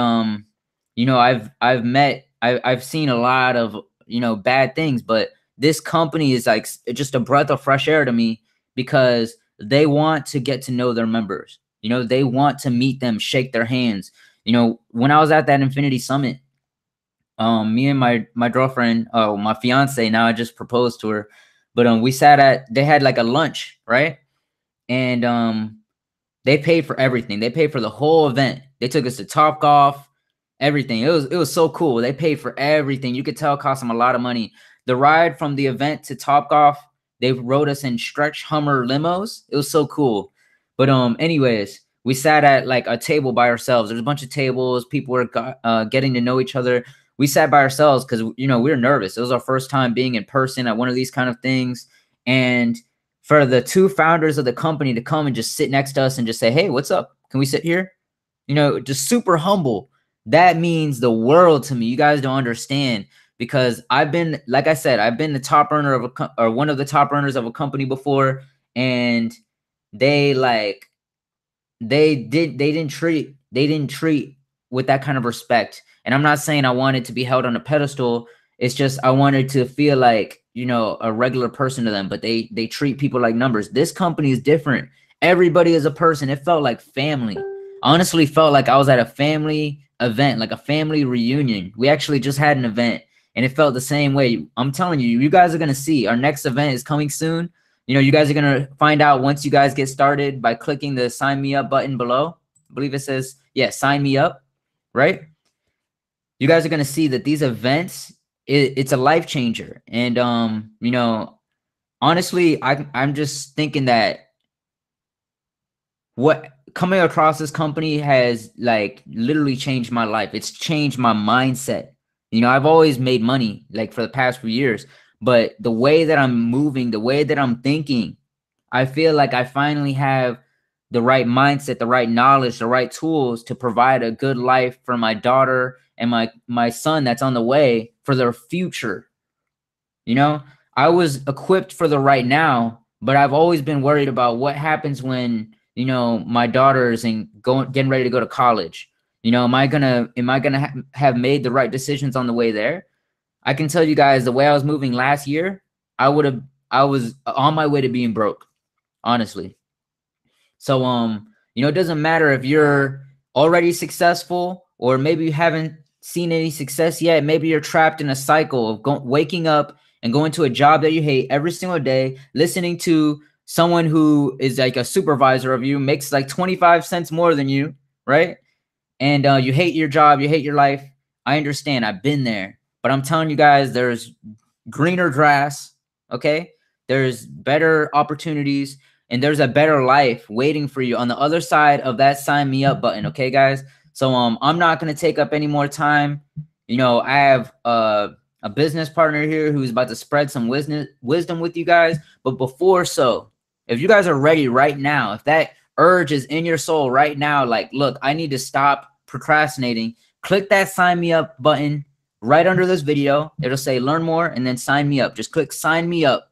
you know, I've seen a lot of, you know, bad things, but this company is like just a breath of fresh air to me, because they want to get to know their members. You know, they want to meet them, shake their hands. You know, when I was at that Infinity Summit, me and my girlfriend, my fiance, now I just proposed to her, but we they had like a lunch, right? And they paid for everything. They paid for the whole event. They took us to Top Golf, everything. It was so cool. They paid for everything. You could tell it cost them a lot of money. The ride from the event to Top Golf, they rode us in stretch Hummer limos. It was so cool. But anyways, we sat at like a table by ourselves. There's a bunch of tables. People were getting to know each other. We sat by ourselves because, you know, we were nervous. It was our first time being in person at one of these kind of things. And for the two founders of the company to come and just sit next to us and just say, hey, what's up? Can we sit here? You know, just super humble. That means the world to me. You guys don't understand, because I've been, like I said, I've been the top earner of or one of the top earners of a company before. And they didn't treat with that kind of respect. And I'm not saying I wanted to be held on a pedestal. It's just I wanted to feel like, you know, a regular person to them, but they treat people like numbers. This company is different. Everybody is a person. It felt like family. Honestly, felt like I was at a family event, like a family reunion. We actually just had an event, and it felt the same way. I'm telling you, you guys are going to see. Our next event is coming soon. You know, you guys are going to find out once you guys get started by clicking the sign me up button below. I believe it says, yeah, sign me up, right? You guys are going to see that these events, it's a life changer. And, you know, honestly, I'm just thinking that what coming across this company has like literally changed my life. It's changed my mindset. You know, I've always made money like for the past few years, but the way that I'm moving, the way that I'm thinking, I feel like I finally have the right mindset, the right knowledge, the right tools to provide a good life for my daughter and my son that's on the way, for their future. You know, I was equipped for the right now, but I've always been worried about what happens when, you know, my daughter's getting ready to go to college. You know, am I gonna have made the right decisions on the way there? I can tell you guys, the way I was moving last year, I was on my way to being broke, honestly. So, you know, it doesn't matter if you're already successful or maybe you haven't seen any success yet. Maybe you're trapped in a cycle of waking up and going to a job that you hate every single day, listening to someone who is like a supervisor of you, makes like 25 cents more than you, right? And you hate your job, you hate your life. I understand. I've been there. but I'm telling you guys, there's greener grass, okay? There's better opportunities, and there's a better life waiting for you on the other side of that sign me up button, okay, guys? So I'm not going to take up any more time. You know, I have a business partner here who's about to spread some wisdom with you guys. But before so, if you guys are ready right now, if that urge is in your soul right now, like, look, I need to stop procrastinating, click that sign me up button right under this video. It'll say learn more and then sign me up. Just click sign me up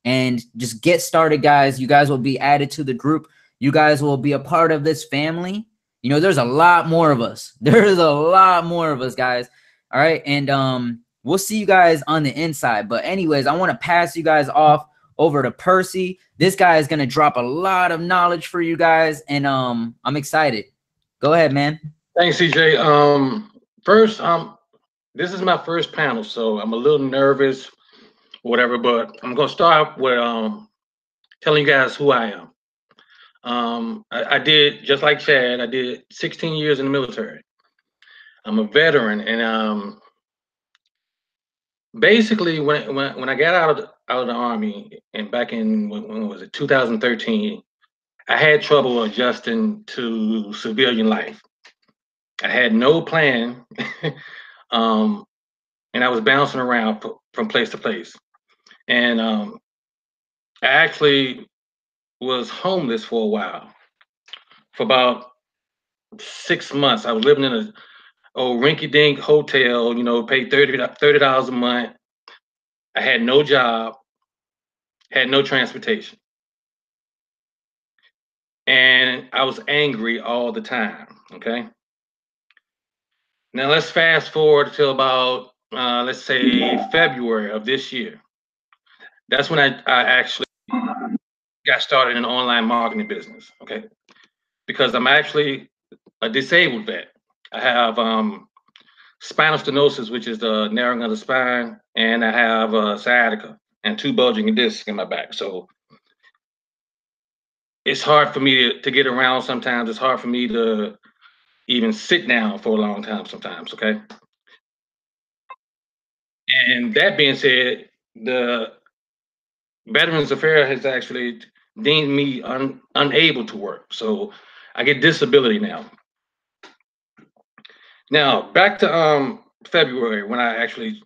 and just get started, guys. You guys will be added to the group. You guys will be a part of this family. You know, there's a lot more of us. There's a lot more of us, guys. All right. And we'll see you guys on the inside. But anyways, I want to pass you guys off over to Percy. This guy is going to drop a lot of knowledge for you guys. And I'm excited. Go ahead, man. Thanks, CJ. First, this is my first panel, so I'm a little nervous, whatever, but I'm going to start with telling you guys who I am. I did, just like Chad, I did 16 years in the military. I'm a veteran, and basically, when I got out of the Army, and back in, when was it, 2013, I had trouble adjusting to civilian life. I had no plan, and I was bouncing around from place to place. And I actually was homeless for a while. For about 6 months, I was living in a old rinky-dink hotel, you know, paid $30 a month. I had no job, had no transportation. And I was angry all the time, okay? Now let's fast forward to about, let's say February of this year. That's when I actually got started in an online marketing business, okay? Because I'm actually a disabled vet. I have spinal stenosis, which is the narrowing of the spine, and I have sciatica and 2 bulging discs in my back. So it's hard for me to get around sometimes. It's hard for me to even sit down for a long time sometimes, okay? And that being said, the Veterans Affairs has actually deemed me unable to work. So I get disability now. Now, back to February, when I actually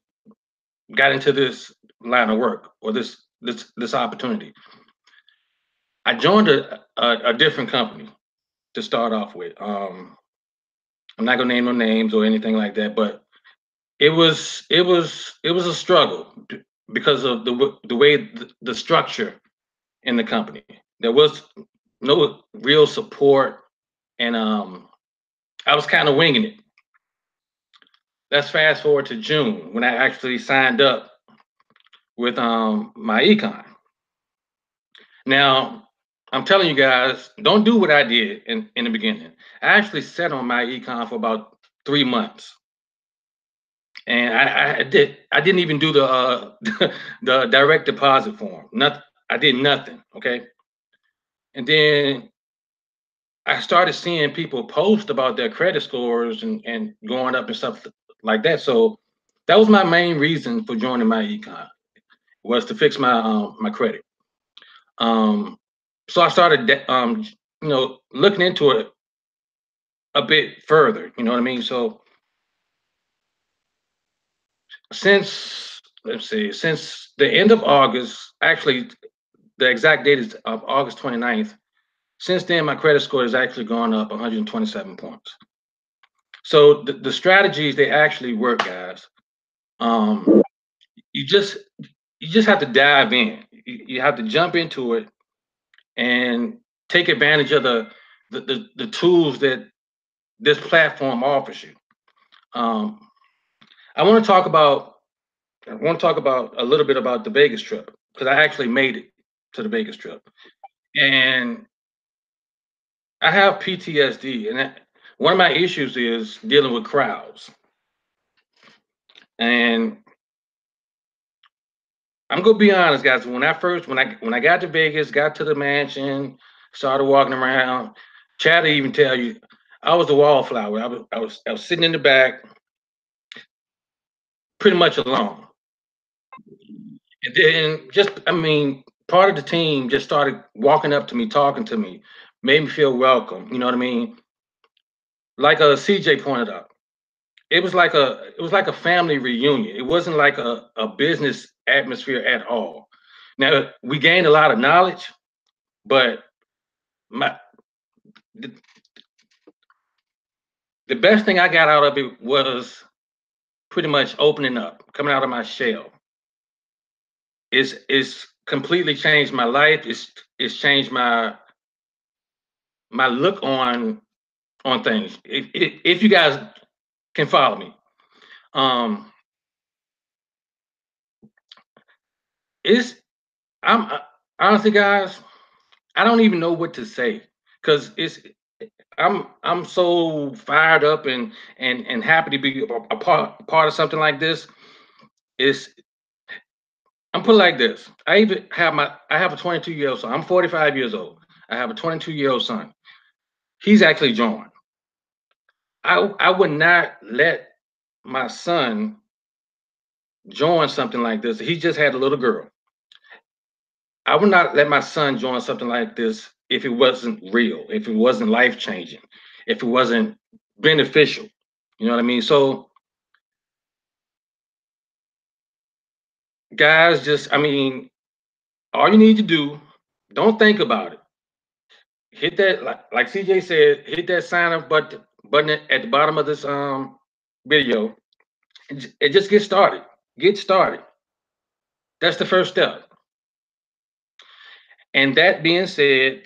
got into this line of work, or this opportunity. I joined a different company to start off with. I'm not gonna name no names or anything like that, but it was a struggle because of the way the structure in the company. There was no real support, and I was kind of winging it. Let's fast forward to June, when I actually signed up with MyEcon. Now, I'm telling you guys, don't do what I did in the beginning. I actually sat on MyEcon for about 3 months, and I didn't even do the the direct deposit form. Nothing. I did nothing. Okay, and then I started seeing people post about their credit scores and going up and stuff like that. So that was my main reason for joining MyEcon, was to fix my my credit. So I started, you know, looking into it a bit further. You know what I mean? So since, let's see, since the end of August, actually the exact date is of August 29th. Since then, my credit score has actually gone up 127 points. So the strategies, they actually work, guys. You just have to dive in. You have to jump into it and take advantage of the tools that this platform offers you. I want to talk about a little bit about the Vegas trip, because I actually made it to the Vegas trip, and I have PTSD, and one of my issues is dealing with crowds. And I'm gonna be honest, guys. When I got to Vegas, got to the mansion, started walking around, Chad will even tell you, I was the wallflower. I was sitting in the back. pretty much alone. And then part of the team just started walking up to me, talking to me, made me feel welcome. You know what I mean? Like CJ pointed out, it was like a family reunion. It wasn't like a business atmosphere at all. Now we gained a lot of knowledge, but the, the best thing I got out of it was pretty much opening up, coming out of my shell. It's completely changed my life. It's changed my look on things. If you guys can follow me, it's I'm honestly, guys, I don't even know what to say because I'm so fired up and happy to be a part of something like this. It's I'm put it like this. I have a 22-year-old son. I'm 45 years old. I have a 22-year-old son. He's actually joined. I would not let my son join something like this. He just had a little girl. I would not let my son join something like this if it wasn't real, if it wasn't life changing, if it wasn't beneficial. You know what I mean? So, guys, all you need to do, don't think about it. Hit that, like CJ said, hit that sign up button at the bottom of this video, and just get started. Get started. That's the first step. And that being said,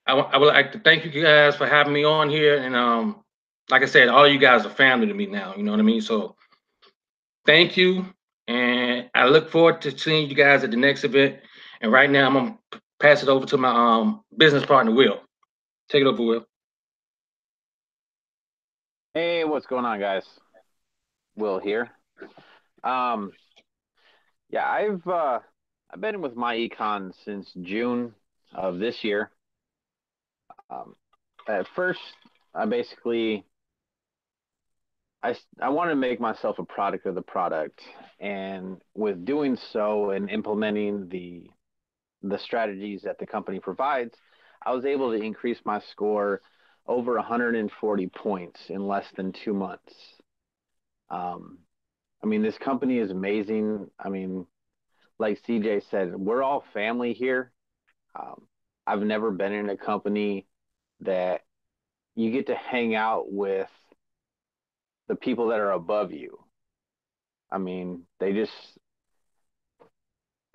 I would like to thank you guys for having me on here. And like I said, all you guys are family to me now. You know what I mean? So thank you. And I look forward to seeing you guys at the next event. And right now, I'm going to pass it over to my business partner, Will. Take it over, Will. Hey, what's going on, guys? Will here. Yeah, I've been with MyEcon since June of this year. At first, I wanted to make myself a product of the product, and with doing so and implementing the strategies that the company provides, I was able to increase my score over 140 points in less than 2 months. This company is amazing. Like CJ said, we're all family here. I've never been in a company that you get to hang out with the people that are above you.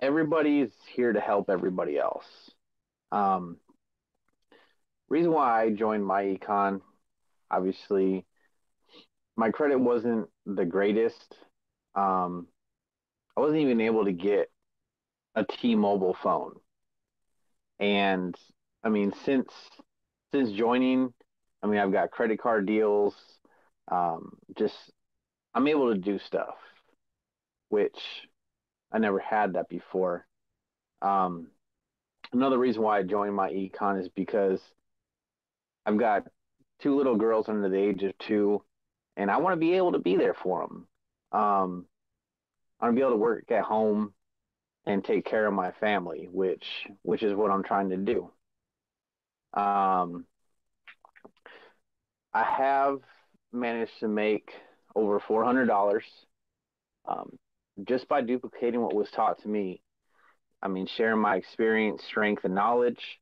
Everybody's here to help everybody else. Reason why I joined MyEcon, obviously, my credit wasn't the greatest. I wasn't even able to get a T-Mobile phone. And since joining, I've got credit card deals. I'm able to do stuff, which I never had that before. Another reason why I joined MyEcon is because I've got 2 little girls under the age of 2, and I want to be able to be there for them. I want to be able to work at home and take care of my family, which is what I'm trying to do. I have managed to make over $400 just by duplicating what was taught to me. Sharing my experience, strength, and knowledge,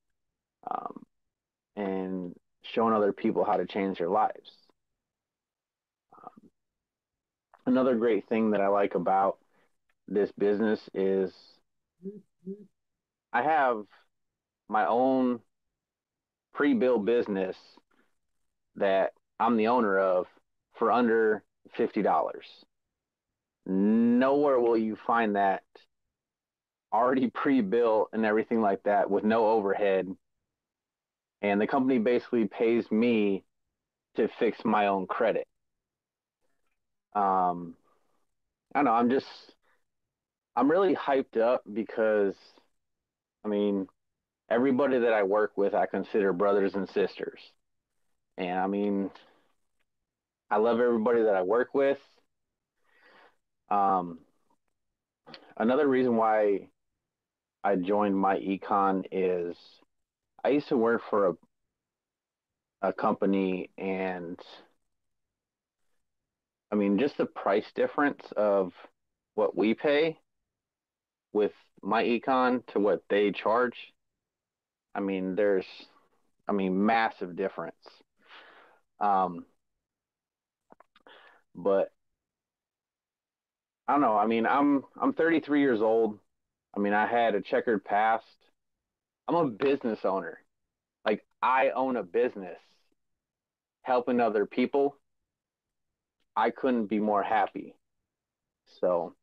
and showing other people how to change their lives. Another great thing that I like about this business is I have my own pre-built business that I'm the owner of for under $50. Nowhere will you find that already pre-built and everything like that with no overhead. And the company basically pays me to fix my own credit. I don't know, I'm really hyped up because, everybody that I work with, I consider brothers and sisters. And I love everybody that I work with. Another reason why I joined MyEcon is I used to work for a company, and I mean, just the price difference of what we pay with MyEcon to what they charge. I mean, massive difference. But I don't know. I mean, I'm 33 years old. I mean, I had a checkered past. I'm a business owner. Like, I own a business. Helping other people, I couldn't be more happy. So,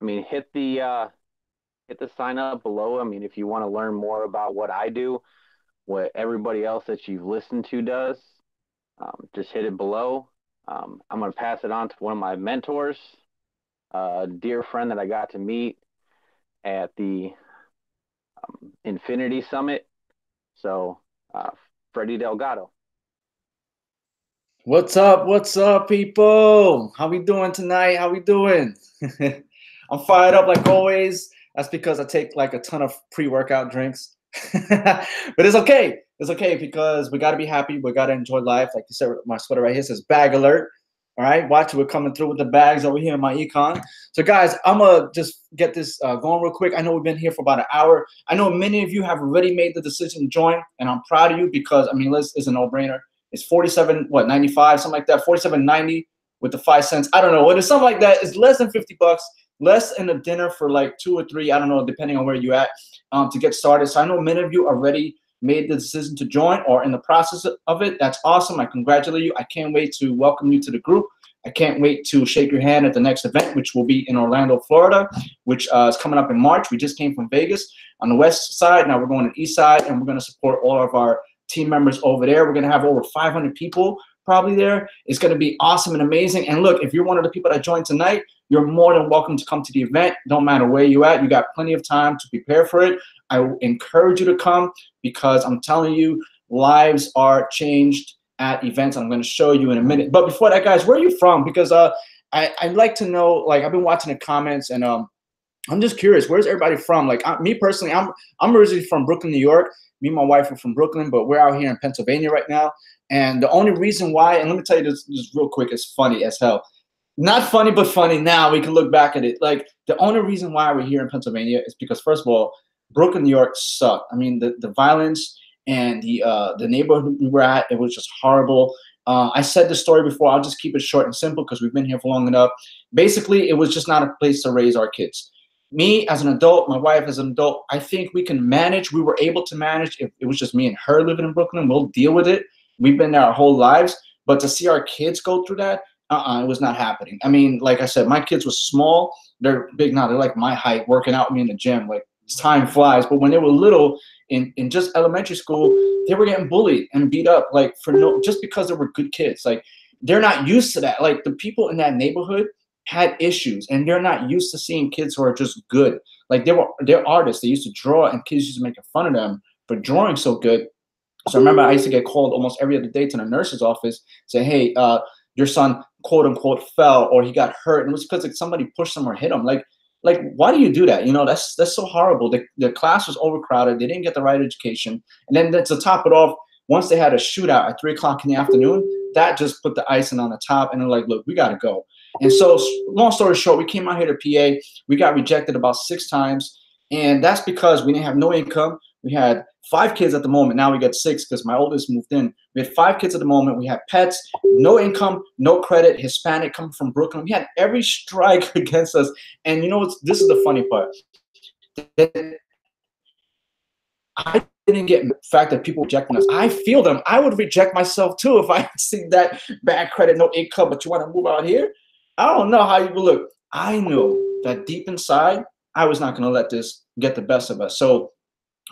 I mean, hit the sign up below. I mean, if you want to learn more about what I do, what everybody else that you've listened to does, just hit it below. I'm going to pass it on to one of my mentors, a dear friend that I got to meet at the Infinity Summit. So, Freddie Delgado. What's up? What's up, people? How we doing tonight? How we doing? I'm fired up like always. That's because I take like a ton of pre-workout drinks. But it's okay. It's okay because we got to be happy. We got to enjoy life. Like you said, my sweater right here says bag alert. All right, watch it. We're coming through with the bags over here in MyEcon. So, guys, I'm going to just get this going real quick. I know we've been here for about an hour. I know many of you have already made the decision to join, and I'm proud of you because, I mean, this is a no-brainer. It's $47.95, something like that, $47.90 with the 5 cents. I don't know. It's something like that. It's less than $50, less than a dinner for like 2 or 3, I don't know, depending on where you're at, to get started. So I know many of you already made the decision to join or in the process of it. That's awesome. I congratulate you. I can't wait to welcome you to the group. I can't wait to shake your hand at the next event, which will be in Orlando, Florida, which is coming up in March. We just came from Vegas on the west side. Now we're going to the east side, and we're going to support all of our team members over there. We're going to have over 500 people probably there. It's going to be awesome and amazing. And look, if you're one of the people that joined tonight, you're more than welcome to come to the event. Don't matter where you're at. You got plenty of time to prepare for it. I encourage you to come because I'm telling you, lives are changed at events. I'm going to show you in a minute. But before that, guys, where are you from? Because I'd like to know, like, I've been watching the comments, and I'm just curious, where's everybody from? Like, me personally, I'm originally from Brooklyn, New York. Me and my wife are from Brooklyn, but we're out here in Pennsylvania right now. And the only reason why, and let me tell you this real quick, it's funny as hell. Not funny, but funny now. We can look back at it. Like, the only reason why we're here in Pennsylvania is because, first of all, Brooklyn, New York sucked. I mean, the violence and the neighborhood we were at, it was just horrible. I said the story before. I'll just keep it short and simple because we've been here for long enough. Basically, it was just not a place to raise our kids. Me as an adult, my wife as an adult, I think we can manage. We were able to manage. If it was just me and her living in Brooklyn, we'll deal with it. We've been there our whole lives. But to see our kids go through that, it was not happening. I mean, like I said, my kids were small. They're big now. They're like my height, working out with me in the gym. Like, time flies. But when they were little, in just elementary school, they were getting bullied and beat up, like, just because they were good kids. Like, they're not used to that. Like, the people in that neighborhood had issues, and they're not used to seeing kids who are just good. Like, they're artists. They used to draw, and kids used to make fun of them for drawing so good. So I remember I used to get called almost every other day to the nurse's office, say, hey, your son, quote unquote, fell, or he got hurt. And it was because, like, somebody pushed him or hit him. Like, why do you do that? You know, that's so horrible. The class was overcrowded. They didn't get the right education. And then to top it off, once they had a shootout at 3 o'clock in the afternoon, that just put the icing on the top. And they're like, look, we got to go. And so, long story short, we came out here to PA. We got rejected about 6 times. And that's because we didn't have no income. We had 5 kids at the moment. Now we got 6 because my oldest moved in. We had 5 kids at the moment. We had pets, no income, no credit, Hispanic, coming from Brooklyn. We had every strike against us. And you know, this is the funny part. I didn't get the fact that people rejecting us. I feel them. I would reject myself too if I see that bad credit, no income, but you want to move out here. I don't know how you would look. I knew that deep inside, I was not going to let this get the best of us. So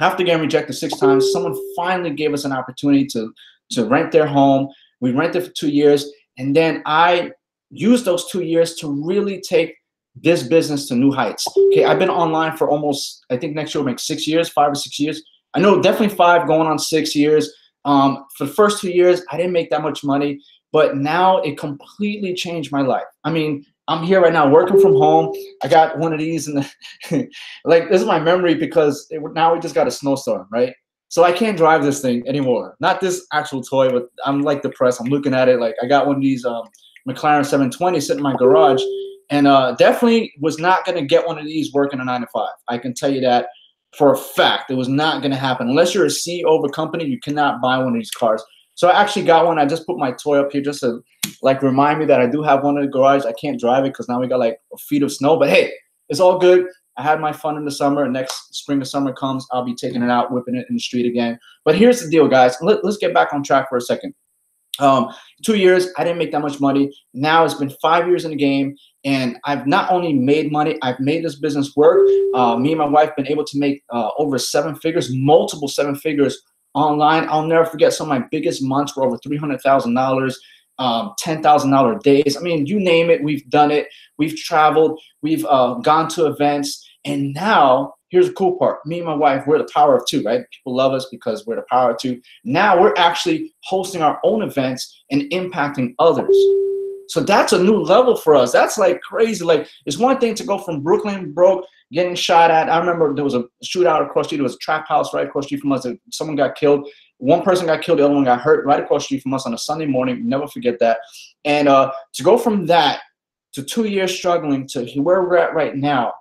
after getting rejected 6 times, someone finally gave us an opportunity to rent their home. We rented for 2 years. And then I used those 2 years to really take this business to new heights. Okay, I've been online for almost, I think next year will make 6 years, 5 or 6 years. I know definitely 5 going on 6 years. For the first 2 years, I didn't make that much money. But now it completely changed my life. I mean, I'm here right now working from home. I got one of these, and like this is my memory because now we just got a snowstorm, right? So I can't drive this thing anymore. Not this actual toy, but I'm like depressed. I'm looking at it like I got one of these McLaren 720 sitting in my garage, and definitely was not going to get one of these working a 9 to 5. I can tell you that for a fact. It was not going to happen. Unless you're a CEO of a company, you cannot buy one of these cars. So I actually got one. I just put my toy up here just to like remind me that I do have one in the garage. I can't drive it because now we got like a feet of snow. But hey, it's all good. I had my fun in the summer. Next spring or summer comes, I'll be taking it out, whipping it in the street again. But here's the deal, guys. Let's get back on track for a second. 2 years, I didn't make that much money. Now it's been 5 years in the game, and I've not only made money, I've made this business work. Me and my wife been able to make over 7 figures, multiple 7 figures online. I'll never forget some of my biggest months were over $300,000, $10,000 days. I mean, you name it, we've done it. We've traveled, we've gone to events, and now here's the cool part. Me and my wife, we're the power of 2, right? People love us because we're the power of 2. Now we're actually hosting our own events and impacting others. So that's a new level for us. That's like crazy. Like, it's one thing to go from Brooklyn broke, getting shot at. I remember there was a shootout across the street. There was a trap house right across the street from us. Someone got killed. One person got killed. The other one got hurt right across the street from us on a Sunday morning. Never forget that. And to go from that to 2 years struggling to where we're at right now,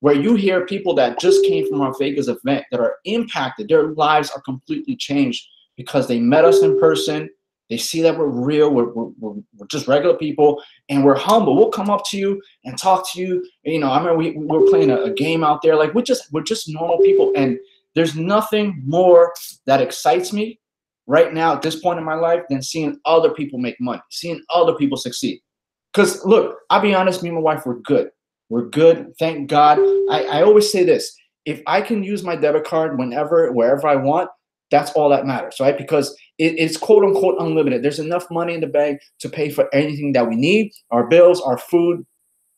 where you hear people that just came from our Vegas event that are impacted, their lives are completely changed because they met us in person. They see that we're real, we're just regular people, and we're humble. We'll come up to you and talk to you. You know, I remember we were playing a game out there. Like, we're just normal people, and there's nothing more that excites me right now at this point in my life than seeing other people make money, seeing other people succeed. Because look, I'll be honest, me and my wife, we're good. We're good, thank God. I always say this: if I can use my debit card whenever, wherever I want, that's all that matters, right? Because it's quote unquote unlimited. There's enough money in the bank to pay for anything that we need, our bills, our food,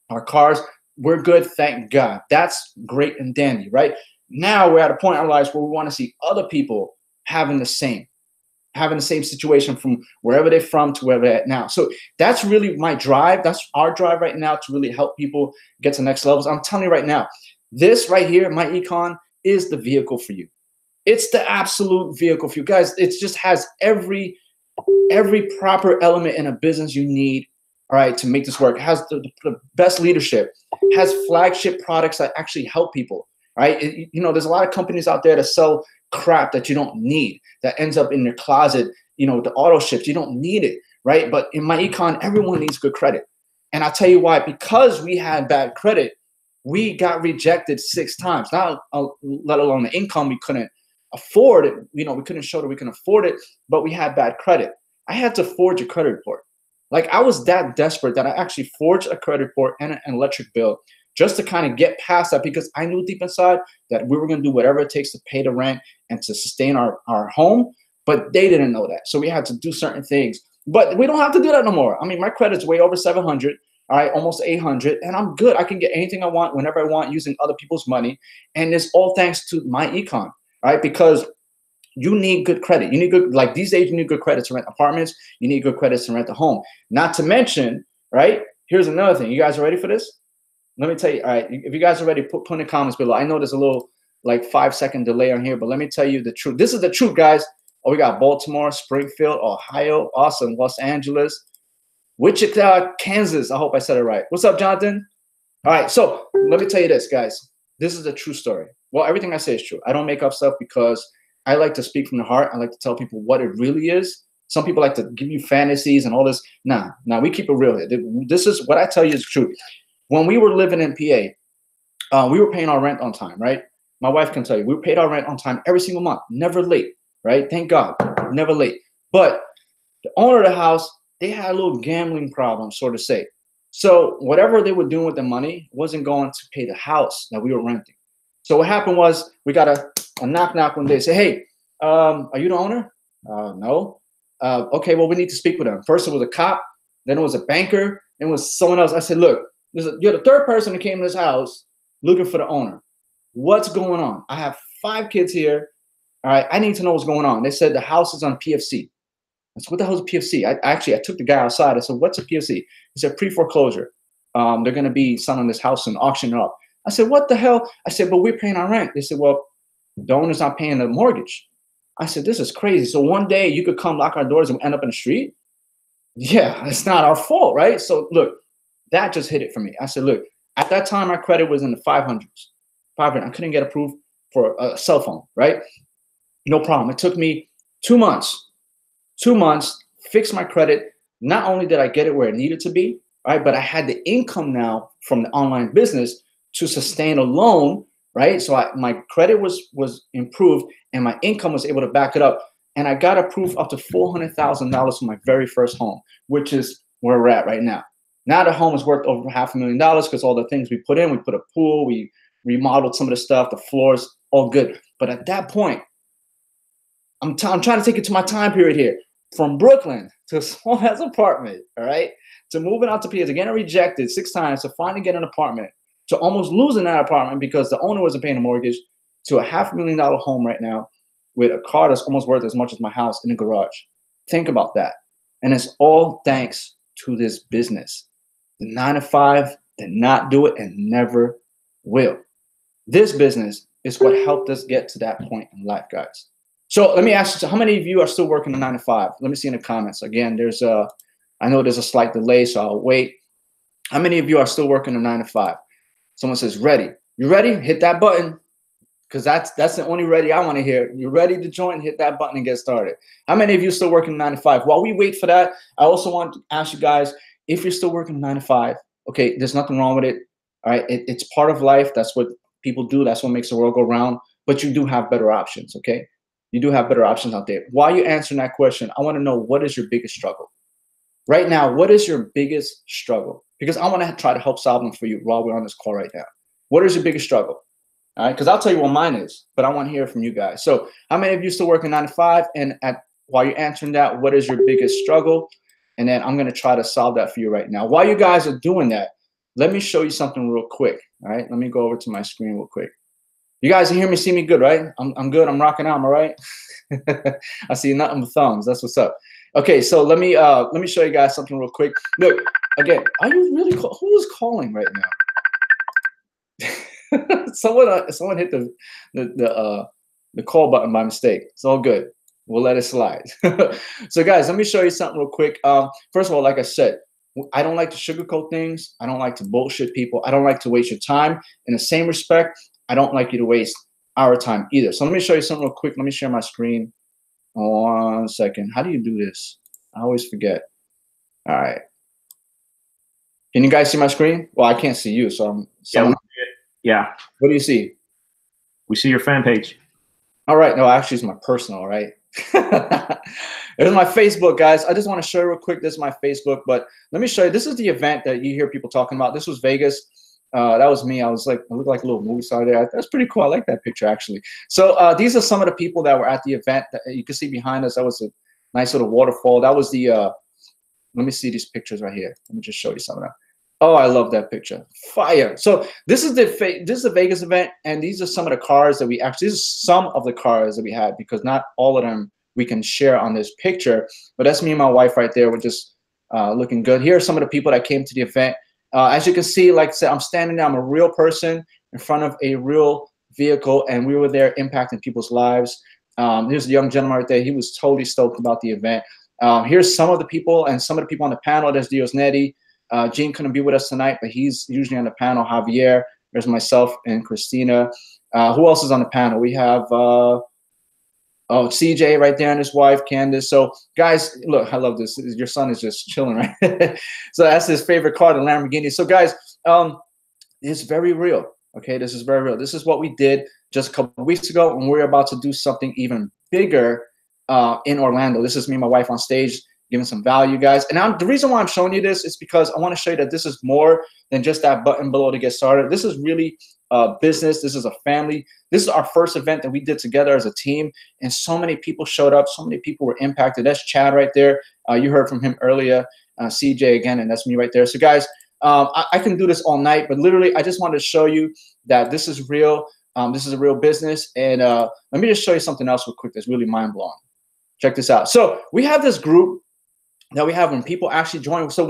our cars. We're good, thank God. That's great and dandy, right? Now we're at a point in our lives where we want to see other people having the same situation from wherever they're from to wherever they're at now. So that's really my drive. That's our drive right now to really help people get to the next levels. I'm telling you right now, this right here, MyEcon, is the vehicle for you. It's the absolute vehicle for you guys. It just has every proper element in a business you need, all right, to make this work. It has the best leadership, has flagship products that actually help people, right? You know, there's a lot of companies out there that sell crap that you don't need, that ends up in your closet, you know, with the auto ships. You don't need it, right? But in MyEcon, everyone needs good credit. And I'll tell you why. Because we had bad credit, we got rejected 6 times. Not let alone the income we couldn't afford it. You know, we couldn't show that we can afford it, but we had bad credit. I had to forge a credit report. Like, I was that desperate that I actually forged a credit report and an electric bill just to kind of get past that, because I knew deep inside that we were going to do whatever it takes to pay the rent and to sustain our home, but they didn't know that. So we had to do certain things, but we don't have to do that no more. I mean, my credit's way over 700, all right, almost 800, and I'm good. I can get anything I want whenever I want using other people's money, and it's all thanks to MyEcon. Right? Because you need good credit. You need good, like these days, you need good credit to rent apartments. You need good credits to rent a home. Not to mention, right? Here's another thing. You guys are ready for this? Let me tell you. All right. If you guys are ready, put in the comments below. I know there's a little like 5-second delay on here, but let me tell you the truth. This is the truth, guys. Oh, we got Baltimore, Springfield, Ohio, awesome, Los Angeles, Wichita, Kansas. I hope I said it right. What's up, Jonathan? All right. So let me tell you this, guys. This is a true story. Well, everything I say is true. I don't make up stuff because I like to speak from the heart. I like to tell people what it really is. Some people like to give you fantasies and all this. Nah, we keep it real here. This is what I tell you is true. When we were living in PA, we were paying our rent on time, right? My wife can tell you, we paid our rent on time every single month, never late, right? Thank God, never late. But the owner of the house, they had a little gambling problem, so to say. So whatever they were doing with the money wasn't going to pay the house that we were renting. So what happened was we got a knock one day. Say, hey, are you the owner? No. Okay, well, we need to speak with them. First, it was a cop. Then it was a banker. Then it was someone else. I said, look, you're the 3rd person that came to this house looking for the owner. What's going on? I have 5 kids here. All right, I need to know what's going on. They said the house is on PFC. I said, what the hell is a PFC? I took the guy outside. I said, what's a PFC? He said, pre-foreclosure. they're going to be selling this house and auctioning it off. I said, what the hell? I said, but we're paying our rent. They said, well, the owner's not paying the mortgage. I said, this is crazy. So one day you could come knock our doors and end up in the street? Yeah, it's not our fault, right? So look, that just hit it for me. I said, look, at that time, my credit was in the 500s. 500. I couldn't get approved for a cell phone, right? No problem. It took me 2 months. 2 months, fix my credit. Not only did I get it where it needed to be, right, but I had the income now from the online business to sustain a loan, right? So my credit was improved and my income was able to back it up. And I got approved up to $400,000 for my very first home, which is where we're at right now. Now the home is worth over $500,000 because all the things we put in, we put a pool, we remodeled some of the stuff, the floors, all good. But at that point, I'm trying to take it to my time period here. From Brooklyn to a small ass apartment, all right, to moving out to PA, to getting rejected 6 times, to finally get an apartment, to almost losing that apartment because the owner wasn't paying a mortgage, to a $500,000 home right now with a car that's almost worth as much as my house in the garage. Think about that. And it's all thanks to this business. The 9 to 5 did not do it and never will. This business is what helped us get to that point in life, guys. So let me ask you, how many of you are still working the 9 to 5? Let me see in the comments. Again, I know there's a slight delay, so I'll wait. How many of you are still working the 9 to 5? Someone says, ready. You ready? Hit that button, because that's the only ready I want to hear. You're ready to join, hit that button and get started. How many of you are still working 9 to 5? While we wait for that, I also want to ask you guys, if you're still working 9 to 5, okay, there's nothing wrong with it. All right, it's part of life. That's what people do. That's what makes the world go round. But you do have better options, okay? You do have better options out there. While you're answering that question, I want to know, what is your biggest struggle? Right now, what is your biggest struggle? Because I want to try to help solve them for you while we're on this call right now. What is your biggest struggle? All right, because I'll tell you what mine is, but I want to hear from you guys. So how many of you still working 9 to 5? And while you're answering that, what is your biggest struggle? And then I'm going to try to solve that for you right now. While you guys are doing that, let me show you something real quick. All right, let me go over to my screen real quick. You guys hear me, see me good, right? I'm good. I'm rocking out. Am I right? I see nothing but thumbs. That's what's up. Okay, so let me show you guys something real quick. Look, again, are you really who is calling right now? someone hit the call button by mistake. It's all good. We'll let it slide. So guys, let me show you something real quick. First of all, like I said, I don't like to sugarcoat things. I don't like to bullshit people. I don't like to waste your time. In the same respect, I don't like you to waste our time either. So let me show you something real quick. Let me share my screen. 1 second. How do you do this? I always forget. All right. Can you guys see my screen? Well, I can't see you, so yeah. What do you see? We see your fan page. All right. No, actually, it's my personal, right? There's my Facebook, guys. I just want to show you real quick. This is my Facebook, but let me show you. This is the event that you hear people talking about. This was Vegas. That was me. I looked like a little movie star there. That's pretty cool. I like that picture, actually. So these are some of the people that were at the event that you can see behind us. That was a nice little waterfall. That was the, let me see these pictures right here. Let me just show you some of them. Oh, I love that picture. Fire. So this is the Vegas event, and these are some of the cars that these are some of the cars that we had, because not all of them we can share on this picture. But that's me and my wife right there. We're just looking good. Here are some of the people that came to the event. As you can see, like I said, I'm standing there. I'm a real person in front of a real vehicle, and we were there impacting people's lives. Here's a young gentleman right there. He was totally stoked about the event. Here's some of the people, and some of the people on the panel. There's Diosnedi. Gene couldn't be with us tonight, but he's usually on the panel. Javier. There's myself and Christina. Who else is on the panel? We have CJ right there and his wife, Candace. So guys, look, I love this. Your son is just chilling, right? So that's his favorite car, the Lamborghini. So guys, it's very real. Okay, this is very real. This is what we did just a couple of weeks ago, and we're about to do something even bigger in Orlando. This is me and my wife on stage giving some value, guys. And the reason why I'm showing you this is because I want to show you that this is more than just that button below to get started. This is really business. This is a family. This is our first event that we did together as a team, and so many people showed up. So many people were impacted. That's Chad right there. You heard from him earlier. CJ again, and that's me right there. So guys, I can do this all night, but literally, I just wanted to show you that this is real. This is a real business. And let me just show you something else real quick that's really mind-blowing. Check this out. So we have this group that we have when people actually join. So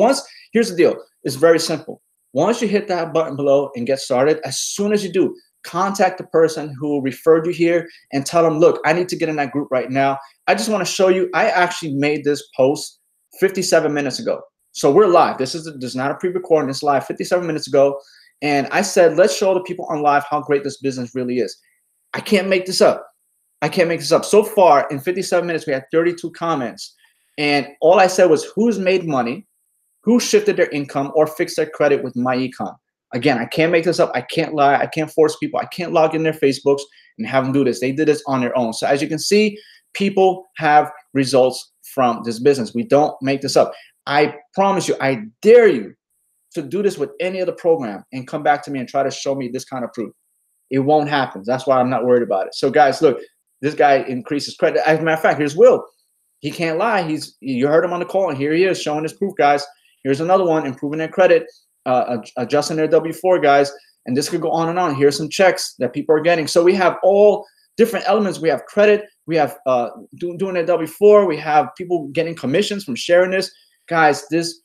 here's the deal. It's very simple. Once you hit that button below and get started, as soon as you do, contact the person who referred you here and tell them, look, I need to get in that group right now. I just want to show you, I actually made this post 57 minutes ago. So we're live. This is not a pre-recording. It's live 57 minutes ago. And I said, let's show the people on live how great this business really is. I can't make this up. I can't make this up. So far, in 57 minutes, we had 32 comments. And all I said was, who's made money, who shifted their income, or fixed their credit with MyEcon. Again, I can't make this up. I can't lie. I can't force people. I can't log in their Facebooks and have them do this. They did this on their own. So as you can see, people have results from this business. We don't make this up. I promise you, I dare you to do this with any other program and come back to me and try to show me this kind of proof. It won't happen. That's why I'm not worried about it. So guys, look, this guy increases credit. As a matter of fact, here's Will. He can't lie. You heard him on the call, and here he is showing his proof, guys. Here's another one, improving their credit, adjusting their W-4, guys. And this could go on and on. Here's some checks that people are getting. So we have all different elements. We have credit. We have doing their W-4. We have people getting commissions from sharing this. Guys, this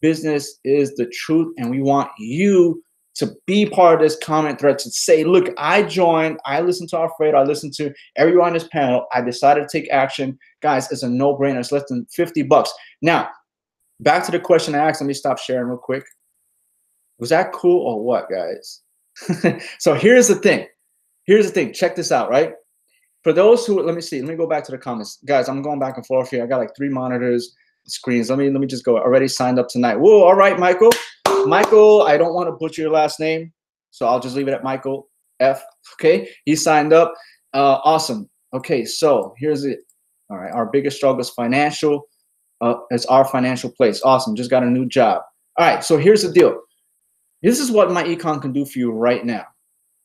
business is the truth, and we want you to be part of this comment thread, to say, look, I joined, I listened to Alfredo, I listened to everyone on this panel, I decided to take action. Guys, it's a no-brainer. It's less than 50 bucks. Now, back to the question I asked. Let me stop sharing real quick. Was that cool or what, guys? So here's the thing. Here's the thing. Check this out, right? For those who, let me see. Let me go back to the comments. Guys, I'm going back and forth here. I got like 3 monitors, screens. Let me just go. Already signed up tonight. Whoa, all right, Michael. Michael, I don't want to butcher your last name, so I'll just leave it at Michael F. Okay, he signed up. Awesome. Okay, so here's it. All right, our biggest struggle is financial. It's our financial place. Awesome. Just got a new job. All right, so here's the deal. This is what MyEcon can do for you right now.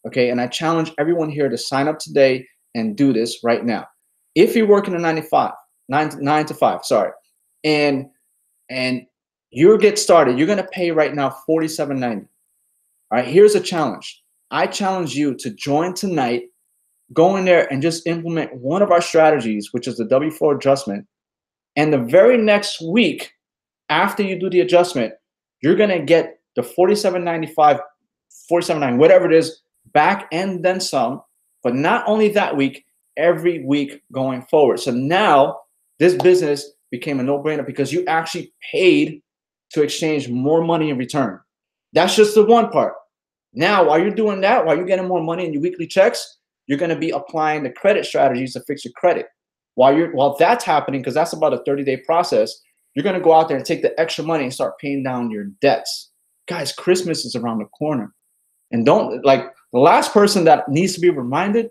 Okay, and I challenge everyone here to sign up today and do this right now. If you're working a 9 to 5, sorry, and you get started, you're going to pay right now $47.90. All right, here's a challenge. I challenge you to join tonight, go in there and just implement one of our strategies, which is the W-4 adjustment. And the very next week after you do the adjustment, you're going to get the $47.95, $47.90, whatever it is, back and then some. But not only that week, every week going forward. So now this business became a no-brainer because you actually paid to exchange more money in return. That's just the one part. Now, while you're doing that, while you're getting more money in your weekly checks, you're going to be applying the credit strategies to fix your credit. While that's happening, because that's about a 30-day process, you're going to go out there and take the extra money and start paying down your debts. Guys, Christmas is around the corner. And don't, like, the last person that needs to be reminded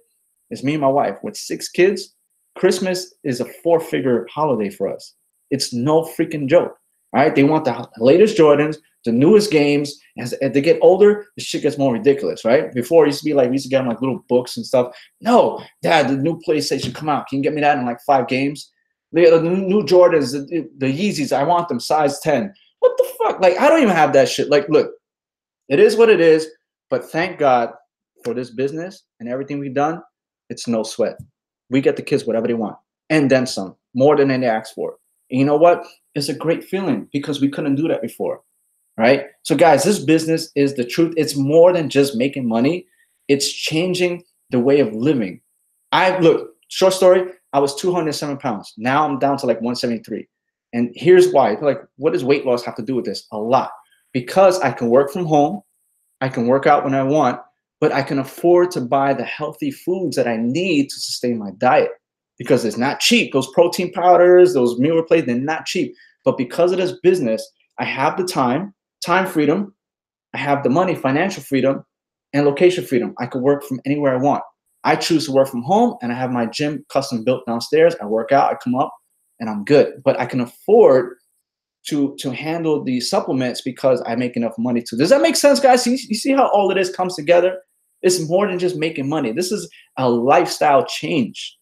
is me and my wife. With 6 kids, Christmas is a 4-figure holiday for us. It's no freaking joke. All right, they want the latest Jordans, the newest games. As they get older, the shit gets more ridiculous, right? Before, it used to be like, we used to get them like little books and stuff. No, Dad, the new PlayStation come out. Can you get me that in like 5 games? The new Jordans, the Yeezys, I want them size 10. What the fuck? Like, I don't even have that shit. Like, look, it is what it is. But thank God for this business and everything we've done. It's no sweat. We get the kids whatever they want, and then some, more than they ask for. And you know what? It's a great feeling because we couldn't do that before, right? So guys, this business is the truth. It's more than just making money. It's changing the way of living. Look, short story, I was 207 pounds. Now I'm down to like 173. And here's why. Like, what does weight loss have to do with this? A lot. Because I can work from home. I can work out when I want, but I can afford to buy the healthy foods that I need to sustain my diet. Because it's not cheap. Those protein powders, those meal replacements, they're not cheap. But because of this business, I have the time freedom, I have the money, financial freedom, and location freedom. I can work from anywhere I want. I choose to work from home, and I have my gym custom built downstairs. I work out, I come up, and I'm good. But I can afford to handle the supplements because I make enough money to. Does that make sense, guys? You see how all of this comes together? It's more than just making money. This is a lifestyle change.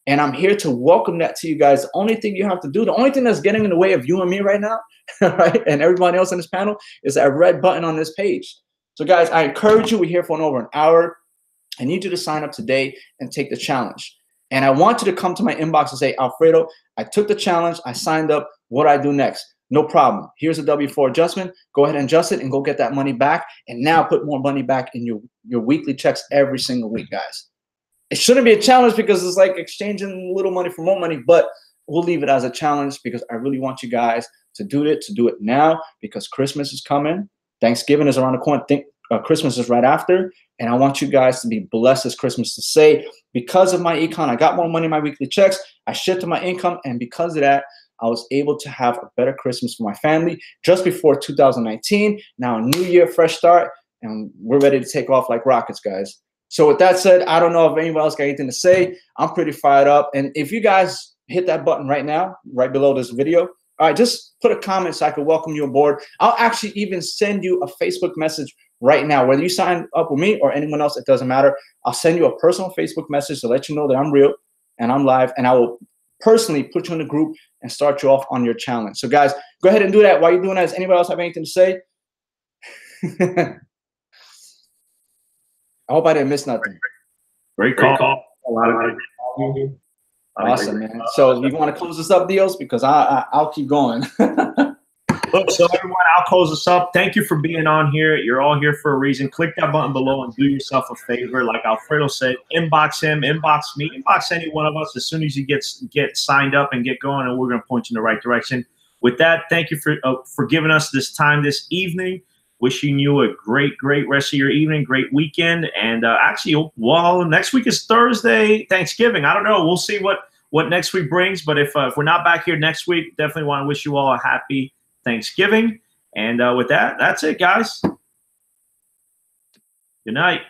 And I'm here to welcome that to you guys. The only thing you have to do, the only thing that's getting in the way of you and me right now, right, and everybody else on this panel, is that red button on this page. So guys, I encourage you. We're here for over an hour. I need you to sign up today and take the challenge. And I want you to come to my inbox and say, Alfredo, I took the challenge. I signed up. What do I do next? no problem. Here's a W-4 adjustment. Go ahead and adjust it and go get that money back. And now put more money back in your weekly checks every single week, guys. It shouldn't be a challenge because it's like exchanging little money for more money, but we'll leave it as a challenge because I really want you guys to do it now because Christmas is coming. Thanksgiving is around the corner. Christmas is right after. And I want you guys to be blessed this Christmas to say, because of MyEcon, I got more money in my weekly checks. I shifted my income. And because of that, I was able to have a better Christmas for my family just before 2019. Now a new year, fresh start. And we're ready to take off like rockets, guys. So with that said, I don't know if anyone else got anything to say. I'm pretty fired up. And if you guys hit that button right now, right below this video, all right, just put a comment so I can welcome you aboard. I'll actually even send you a Facebook message right now. Whether you sign up with me or anyone else, it doesn't matter. I'll send you a personal Facebook message to let you know that I'm real and I'm live. And I will personally put you in the group and start you off on your challenge. So guys, go ahead and do that. While you're doing that, does anybody else have anything to say? I hope I didn't miss nothing. Great call. A lot of good. Awesome, man. So you want to close this up, Dios? Because I'll keep going. Look, so everyone, I'll close this up. Thank you for being on here. You're all here for a reason. Click that button below and do yourself a favor. Like Alfredo said, inbox him, inbox me, inbox any one of us as soon as you get signed up and get going, and we're going to point you in the right direction. With that, thank you for giving us this time this evening. Wishing you a great rest of your evening, great weekend. And actually, well, next week is Thursday, Thanksgiving. I don't know. We'll see what next week brings. But if we're not back here next week, definitely want to wish you all a happy Thanksgiving. And with that, that's it, guys. Good night.